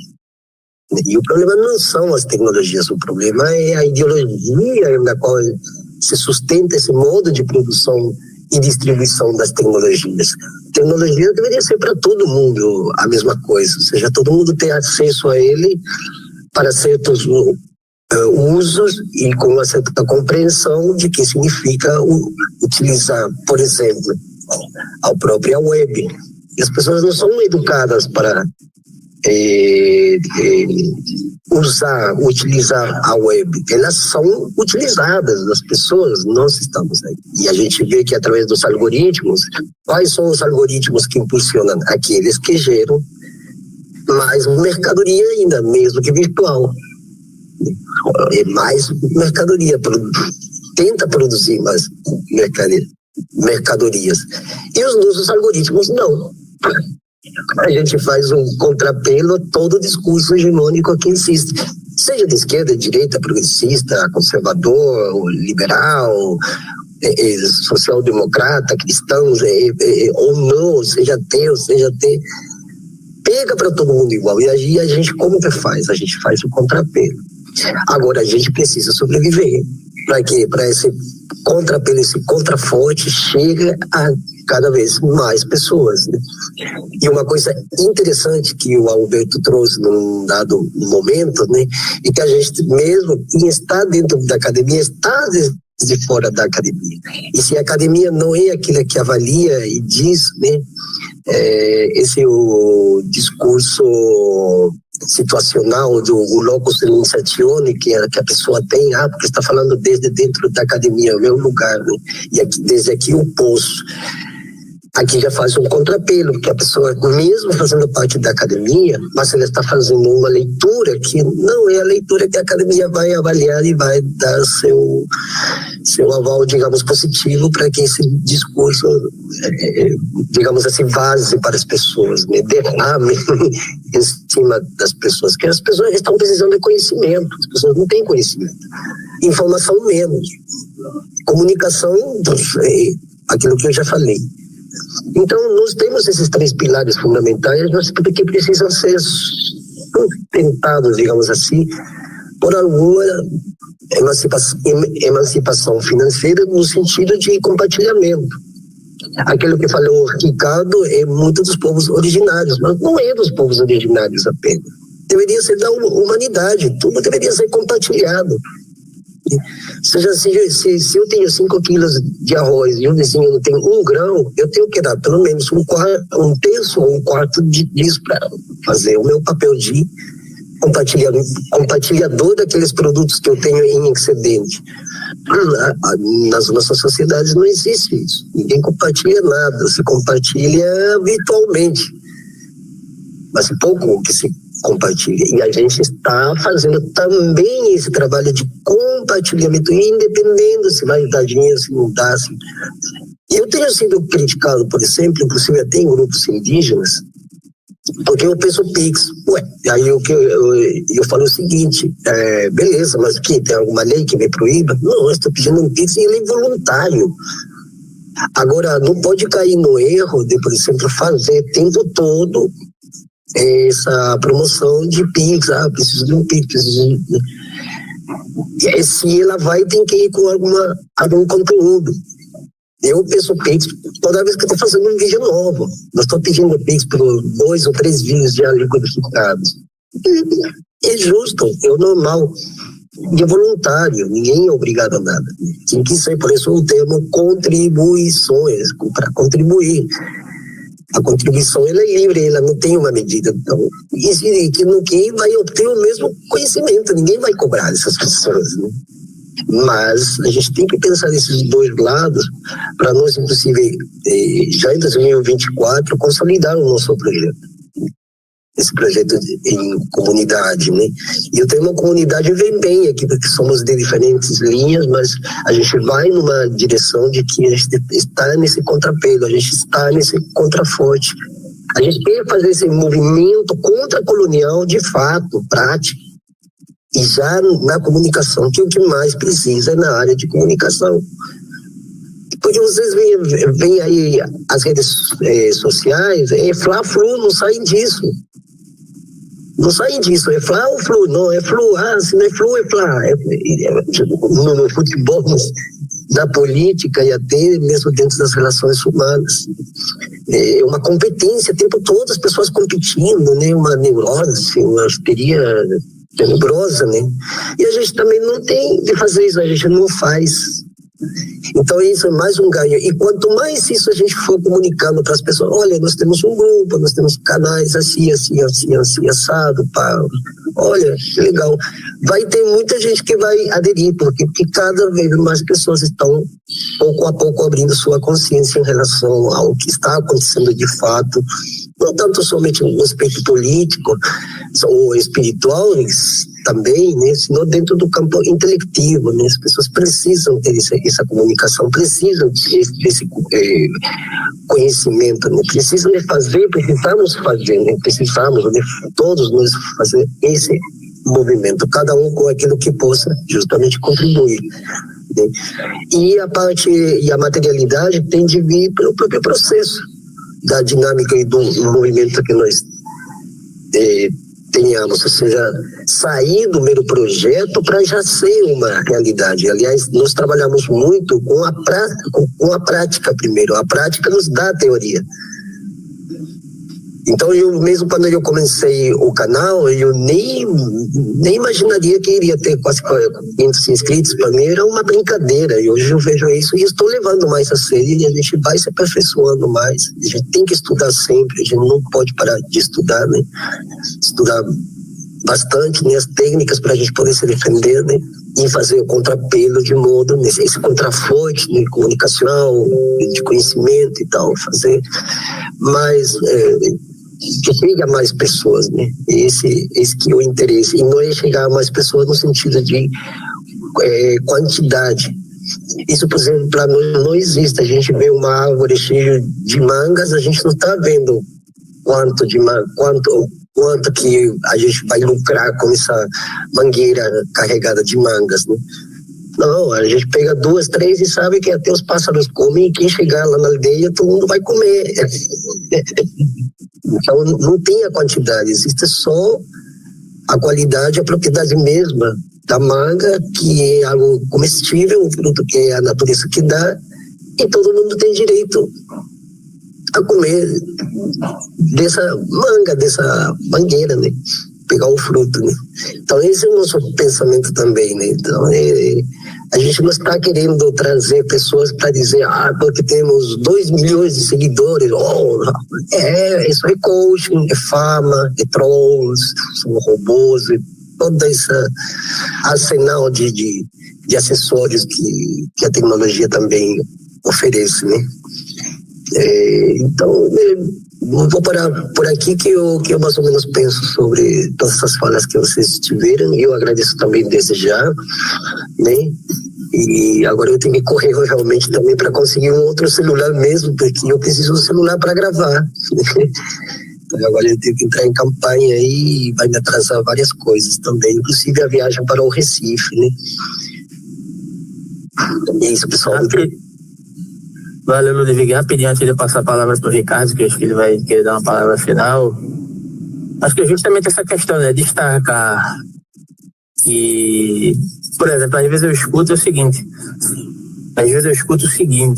E o problema não são as tecnologias, o problema é a ideologia na qual se sustenta esse modo de produção e distribuição das tecnologias. Tecnologia deveria ser para todo mundo a mesma coisa, ou seja, todo mundo ter acesso a ele para certos usos e com uma certa compreensão de que significa utilizar, por exemplo, a própria web. E as pessoas não são educadas para utilizar a web, elas são utilizadas, as pessoas, nós estamos aí. E a gente vê que através dos algoritmos, quais são os algoritmos que impulsionam? Aqueles que geram mais mercadoria ainda, mesmo que virtual. É mais mercadoria, tenta produzir mais mercadorias. E os nossos algoritmos não. A gente faz um contrapelo a todo o discurso hegemônico que existe, seja de esquerda, de direita, progressista, conservador, liberal, social-democrata, cristão, ou não, seja ateu, pega para todo mundo igual. E aí a gente como que faz? A gente faz o contrapelo. Agora a gente precisa sobreviver. Para quê? Para esse contrapelo, esse contraforte chega a cada vez mais pessoas, né? E uma coisa interessante que o Alberto trouxe num dado momento, né, é que a gente mesmo, quem está dentro da academia, está de fora da academia. E se a academia não é aquilo que avalia e diz, né, esse é o discurso situacional do locus enunciatione que a pessoa tem, porque está falando desde dentro da academia, é o meu lugar, né? E aqui, desde aqui o poço. Aqui já faz um contrapelo, porque a pessoa, mesmo fazendo parte da academia, mas ela está fazendo uma leitura que não é a leitura que a academia vai avaliar e vai dar seu aval, digamos, positivo para que esse discurso, digamos assim, vaze para as pessoas, né? Derrame em cima das pessoas, porque as pessoas estão precisando de conhecimento, as pessoas não têm conhecimento. Informação menos. Comunicação, aquilo que eu já falei. Então, nós temos esses 3 pilares fundamentais, mas que precisam ser sustentados, digamos assim, por alguma emancipação financeira no sentido de compartilhamento. Aquilo que falou o Ricardo é muito dos povos originários, mas não é dos povos originários apenas. Deveria ser da humanidade, tudo deveria ser compartilhado. Seja, se eu tenho 5 quilos de arroz e o vizinho não tem 1 grão, eu tenho que dar pelo menos um terço ou um quarto disso para fazer o meu papel de compartilhador daqueles produtos que eu tenho em excedente. Nas nossas sociedades não existe isso. Ninguém compartilha nada, se compartilha virtualmente. Mas pouco que se compartilha. E a gente está fazendo também esse trabalho de compartilhamento, independente se vai dar dinheiro, se não dá. Eu tenho sido criticado, por exemplo, inclusive até em grupos indígenas, porque eu penso Pix. Aí eu falo o seguinte, beleza, mas que tem alguma lei que me proíba? Não, eu estou pedindo um Pix e ele é voluntário. Agora, não pode cair no erro de, por exemplo, fazer o tempo todo essa promoção de Pix. Preciso de um Pix, preciso de... E se ela vai, tem que ir com algum conteúdo. Eu penso Pix toda vez que estou fazendo um vídeo novo. Nós estamos pedindo Pix por 2 ou 3 vídeos já liquidificados. É justo, é o normal. E é voluntário, ninguém é obrigado a nada. Quem quiser, por isso o termo contribuições, para contribuir. A contribuição ela é livre, ela não tem uma medida. Então, quem vai obter o mesmo conhecimento, ninguém vai cobrar essas pessoas, né? Mas a gente tem que pensar nesses 2 lados para nós, inclusive, já em 2024, consolidar o nosso projeto. Esse projeto em comunidade, né? E eu tenho uma comunidade vem bem aqui, porque somos de diferentes linhas, mas a gente vai numa direção de que a gente está nesse contrapelo, a gente está nesse contraforte. A gente quer fazer esse movimento contra-colonial de fato, prático. E já na comunicação, que o que mais precisa é na área de comunicação. Porque vocês veem aí as redes sociais, Fla-Flu, não saem disso. Não saem disso, é Fla ou Flu? Não, é Flu. Se não é Flu, é Fla. No futebol, na política e até mesmo dentro das relações humanas. É uma competência o tempo todo, as pessoas competindo, né? Uma neurose, uma histeria tenebrosa, né? E a gente também não tem de fazer isso, a gente não faz. Então isso é mais um ganho. E quanto mais isso a gente for comunicando para as pessoas, olha, nós temos um grupo, nós temos canais assim, assado, pá. Olha, que legal. Vai ter muita gente que vai aderir, porque cada vez mais pessoas estão pouco a pouco abrindo sua consciência em relação ao que está acontecendo de fato, não tanto somente no aspecto político ou espiritual também, né, senão dentro do campo intelectivo, né? As pessoas precisam ter essa comunicação, precisam desse conhecimento, né? Precisam precisamos fazer, né? Precisamos, né? Todos nós fazer esse movimento, cada um com aquilo que possa justamente contribuir, né? E a parte e a materialidade tem de vir pelo próprio processo da dinâmica e do movimento que nós tenhamos, ou seja, sair do mero projeto para já ser uma realidade. Aliás, nós trabalhamos muito com a prática primeiro. A prática nos dá a teoria. Então, eu mesmo quando eu comecei o canal, eu nem imaginaria que iria ter quase 500 inscritos. Para mim era uma brincadeira, e hoje eu vejo isso e estou levando mais a sério, e a gente vai se aperfeiçoando mais. A gente tem que estudar sempre, a gente não pode parar de estudar, né? Estudar bastante, né, as técnicas para a gente poder se defender, né, e fazer o contrapelo de modo, né, esse contraforte, né, comunicacional, de conhecimento e tal, fazer mais que chegue a mais pessoas, né? Esse que é o interesse, e não é chegar a mais pessoas no sentido de quantidade. Isso, por exemplo, para nós não existe. A gente vê uma árvore cheia de mangas, a gente não está vendo quanto que a gente vai lucrar com essa mangueira carregada de mangas, né? Não, a gente pega 2, 3 e sabe que até os pássaros comem e quem chegar lá na aldeia, todo mundo vai comer. Então não tem a quantidade, existe só a qualidade, a propriedade mesma da manga, que é algo comestível, um fruto que é a natureza que dá, e todo mundo tem direito a comer dessa manga, dessa mangueira, né? Pegar o fruto, né? Então esse é o nosso pensamento também, né? Então a gente não está querendo trazer pessoas para dizer, porque temos 2 milhões de seguidores, isso é coaching, é fama, é trolls, são robôs, toda essa arsenal de acessórios que a tecnologia também oferece, né? Então vou parar por aqui que eu mais ou menos penso sobre todas essas falas que vocês tiveram, e eu agradeço também desde já, né? E agora eu tenho que correr realmente também para conseguir um outro celular mesmo, porque eu preciso de um celular para gravar. Então agora eu tenho que entrar em campanha aí e vai me atrasar várias coisas também, inclusive a viagem para o Recife, né? E é isso, pessoal. Valeu, Ludwig. Rapidinho, antes de eu passar a palavra para o Ricardo, que eu acho que ele vai querer dar uma palavra final. Acho que justamente essa questão, né, destacar que, por exemplo, às vezes eu escuto o seguinte,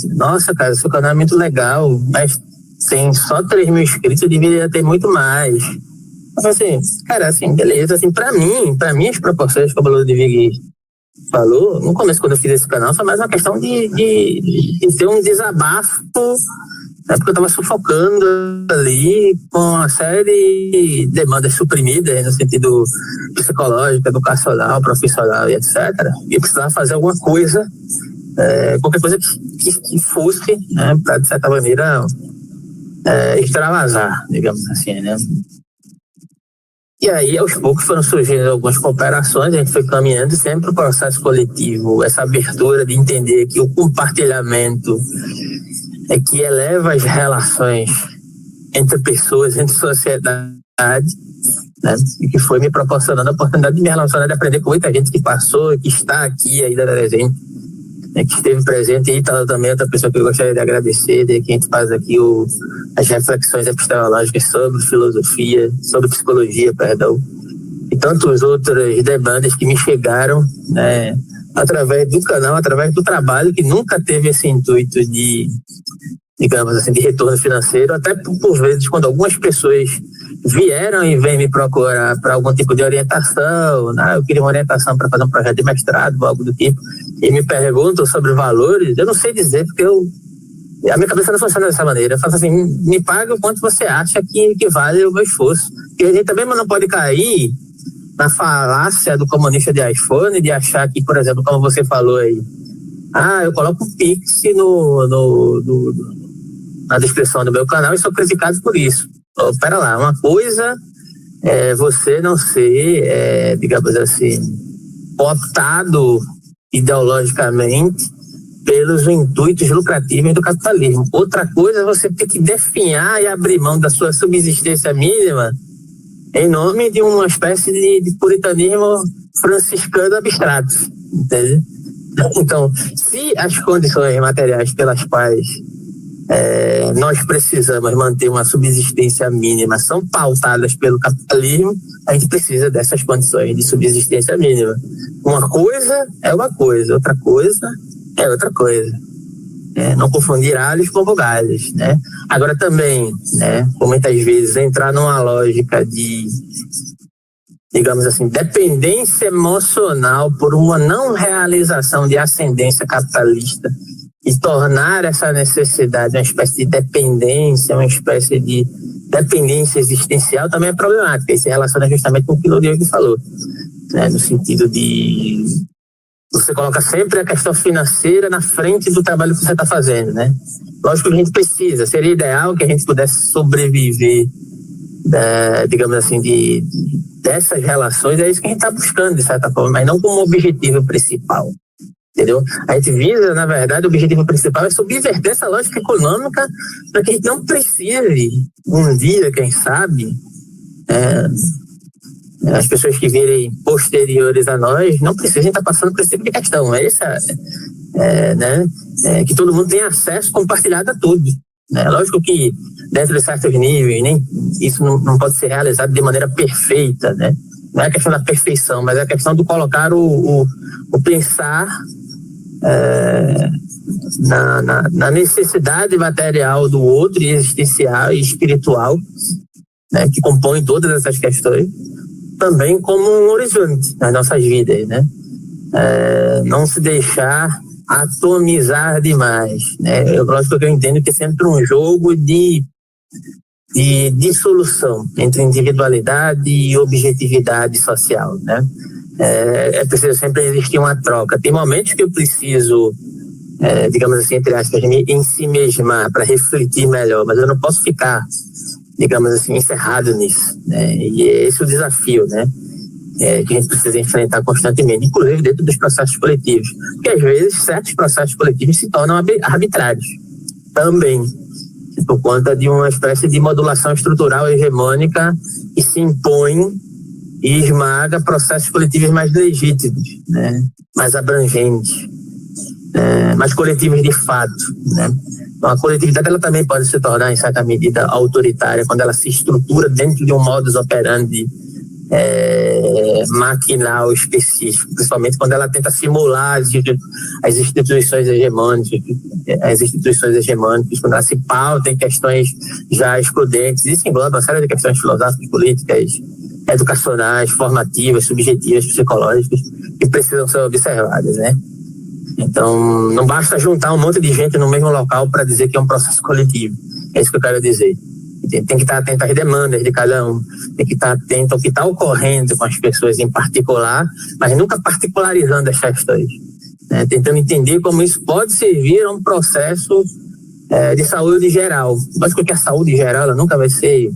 nossa, cara, seu canal é muito legal, mas tem só 3 mil inscritos, eu deveria ter muito mais. Eu assim, cara, assim, beleza, assim, pra mim as proporções, como o Ludwig falou, no começo quando eu fiz esse canal, foi mais uma questão de ter um desabafo, né, porque eu estava sufocando ali com uma série de demandas suprimidas no sentido psicológico, educacional, profissional e etc. E eu precisava fazer alguma coisa, qualquer coisa que fosse, né, para de certa maneira extravasar, digamos assim, né? E aí, aos poucos, foram surgindo algumas cooperações, a gente foi caminhando sempre o processo coletivo, essa abertura de entender que o compartilhamento é que eleva as relações entre pessoas, entre sociedade, né? E que foi me proporcionando a oportunidade de me relacionar, de aprender com muita gente que passou, que está aqui ainda presente, né? Que esteve presente, e Ítalo também, outra pessoa que eu gostaria de agradecer, de que a gente faz aqui as reflexões epistemológicas sobre filosofia, sobre psicologia, perdão, e tantas outras demandas que me chegaram, né, através do canal, através do trabalho, que nunca teve esse intuito de, digamos assim, de retorno financeiro, até por vezes quando algumas pessoas vieram e vêm me procurar para algum tipo de orientação, né? Eu queria uma orientação para fazer um projeto de mestrado, algo do tipo, e me perguntam sobre valores, eu não sei dizer, porque a minha cabeça não funciona dessa maneira. Eu faço assim, me paga o quanto você acha que vale o meu esforço. Porque a gente também não pode cair na falácia do comunista de iPhone, de achar que, por exemplo, como você falou aí, eu coloco o Pix na descrição do meu canal e sou criticado por isso. Pera lá, uma coisa é você não ser, digamos assim, optado ideologicamente pelos intuitos lucrativos do capitalismo. Outra coisa é você ter que definhar e abrir mão da sua subsistência mínima em nome de uma espécie de puritanismo franciscano abstrato, entende? Então, se as condições materiais pelas quais nós precisamos manter uma subsistência mínima são pautadas pelo capitalismo, a gente precisa dessas condições de subsistência mínima. Uma coisa é uma coisa, outra coisa é outra coisa. Não confundir alhos com bugalhos, né? Agora também, né, muitas vezes entrar numa lógica de, digamos assim, dependência emocional por uma não realização de ascendência capitalista e tornar essa necessidade uma espécie de dependência, uma espécie de dependência existencial também é problemática. Isso se relaciona justamente com o que o Diego falou, né, no sentido de você coloca sempre a questão financeira na frente do trabalho que você está fazendo, né? Lógico que a gente precisa, seria ideal que a gente pudesse sobreviver, digamos assim, dessas relações, é isso que a gente está buscando, de certa forma, mas não como objetivo principal, entendeu? A gente visa, na verdade, o objetivo principal é subverter essa lógica econômica para que a gente não precise, um dia, quem sabe, as pessoas que virem posteriores a nós não precisam estar passando por esse tipo de questão. Que todo mundo tenha acesso compartilhado a tudo. Lógico que dentro de certos níveis, isso não pode ser realizado de maneira perfeita, né? Não é a questão da perfeição, mas é a questão de colocar o pensar na necessidade material do outro, e existencial e espiritual, né, que compõe todas essas questões, também como um horizonte nas nossas vidas, né? Não se deixar atomizar demais, né? Lógico que eu entendo que é sempre um jogo de dissolução entre individualidade e objetividade social, né? É preciso sempre existir uma troca. Tem momentos que eu preciso, digamos assim, entre aspas, me ensimesmar para refletir melhor, mas eu não posso ficar, digamos assim, encerrado nisso, né? E é esse o desafio, né? Que a gente precisa enfrentar constantemente, inclusive dentro dos processos coletivos, porque às vezes certos processos coletivos se tornam arbitrários também, por conta de uma espécie de modulação estrutural hegemônica que se impõe e esmaga processos coletivos mais legítimos, né? Mais abrangentes, mais coletivos de fato, né? Então, a coletividade ela também pode se tornar, em certa medida, autoritária quando ela se estrutura dentro de um modus operandi maquinal específico, principalmente quando ela tenta simular as instituições hegemônicas, quando ela se pauta em questões já excludentes. Isso engloba uma série de questões filosóficas, políticas, educacionais, formativas, subjetivas, psicológicas, que precisam ser observadas, né? Então, não basta juntar um monte de gente no mesmo local para dizer que é um processo coletivo. É isso que eu quero dizer. Tem que estar atento às demandas de cada um, tem que estar atento ao que está ocorrendo com as pessoas em particular, mas nunca particularizando as questões, né? Tentando entender como isso pode servir a um processo de saúde geral. Lógico que a saúde geral ela nunca vai ser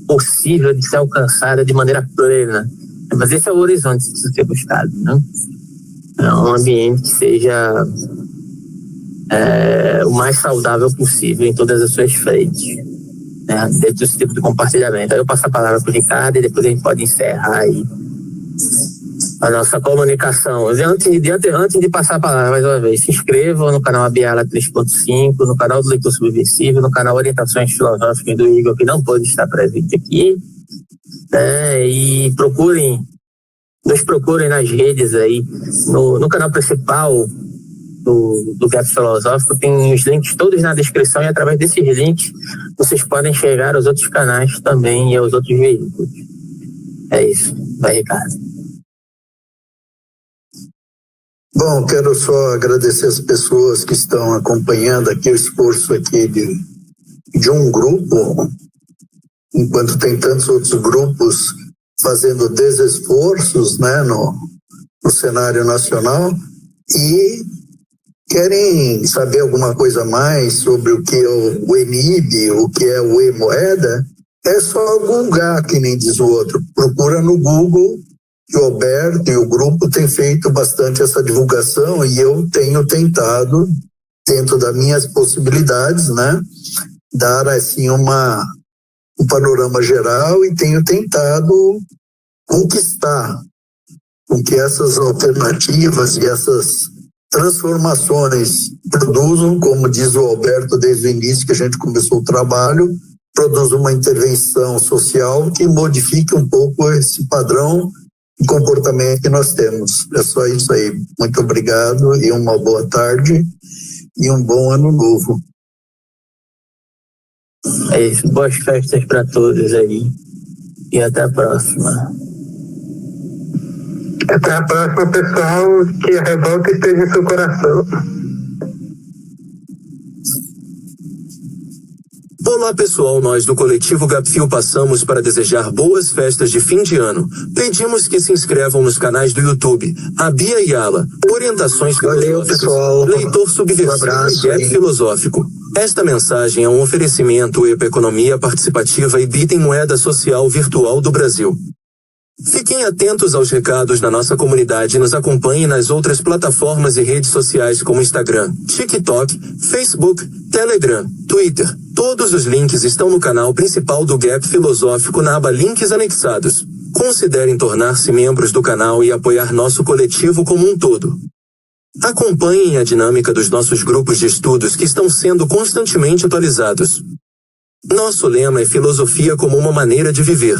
possível de ser alcançada de maneira plena, mas esse é o horizonte que precisa ser buscado, né? É um ambiente que seja o mais saudável possível em todas as suas frentes, dentro desse tipo de compartilhamento. Aí eu passo a palavra para o Ricardo e depois a gente pode encerrar aí a nossa comunicação. Antes de passar a palavra mais uma vez, se inscrevam no canal Abiala 3.5, no canal do Leitor Subversivo, no canal Orientações Filosóficas do Igor, que não pôde estar presente aqui, e nos procurem nas redes aí, no canal principal do Gap Filosófico, tem os links todos na descrição, e através desses links vocês podem chegar aos outros canais também e aos outros veículos. É isso. Vai, Ricardo. Bom, quero só agradecer as pessoas que estão acompanhando aqui o esforço aqui de um grupo, enquanto tem tantos outros grupos fazendo desesforços, né, no cenário nacional, e querem saber alguma coisa mais sobre o que é o ENIB, o que é o E-Moeda, é só googar, que nem diz o outro. Procura no Google, que o Alberto e o grupo têm feito bastante essa divulgação, e eu tenho tentado, dentro das minhas possibilidades, né, dar assim um panorama geral, e tenho tentado conquistar com que essas alternativas e essas transformações produzam, como diz o Alberto desde o início que a gente começou o trabalho, produz uma intervenção social que modifique um pouco esse padrão de comportamento que nós temos. É só isso aí. Muito obrigado e uma boa tarde e um bom ano novo. É isso. Boas festas para todos aí e até a próxima. Até a próxima, pessoal. Que a revolta esteja em seu coração. Olá pessoal, nós do Coletivo Gapfio passamos para desejar boas festas de fim de ano. Pedimos que se inscrevam nos canais do YouTube Abia e Ala, Orientações Filosóficas, Leitor Subversivo e Gap Filosófico. Esta mensagem é um oferecimento Economia Participativa e Bit em Moeda Social Virtual do Brasil. Fiquem atentos aos recados da nossa comunidade e nos acompanhem nas outras plataformas e redes sociais como Instagram, TikTok, Facebook, Telegram, Twitter. Todos os links estão no canal principal do Gap Filosófico na aba Links Anexados. considerem tornar-se membros do canal e apoiar nosso coletivo como um todo. Acompanhem a dinâmica dos nossos grupos de estudos que estão sendo constantemente atualizados. Nosso lema é filosofia como uma maneira de viver.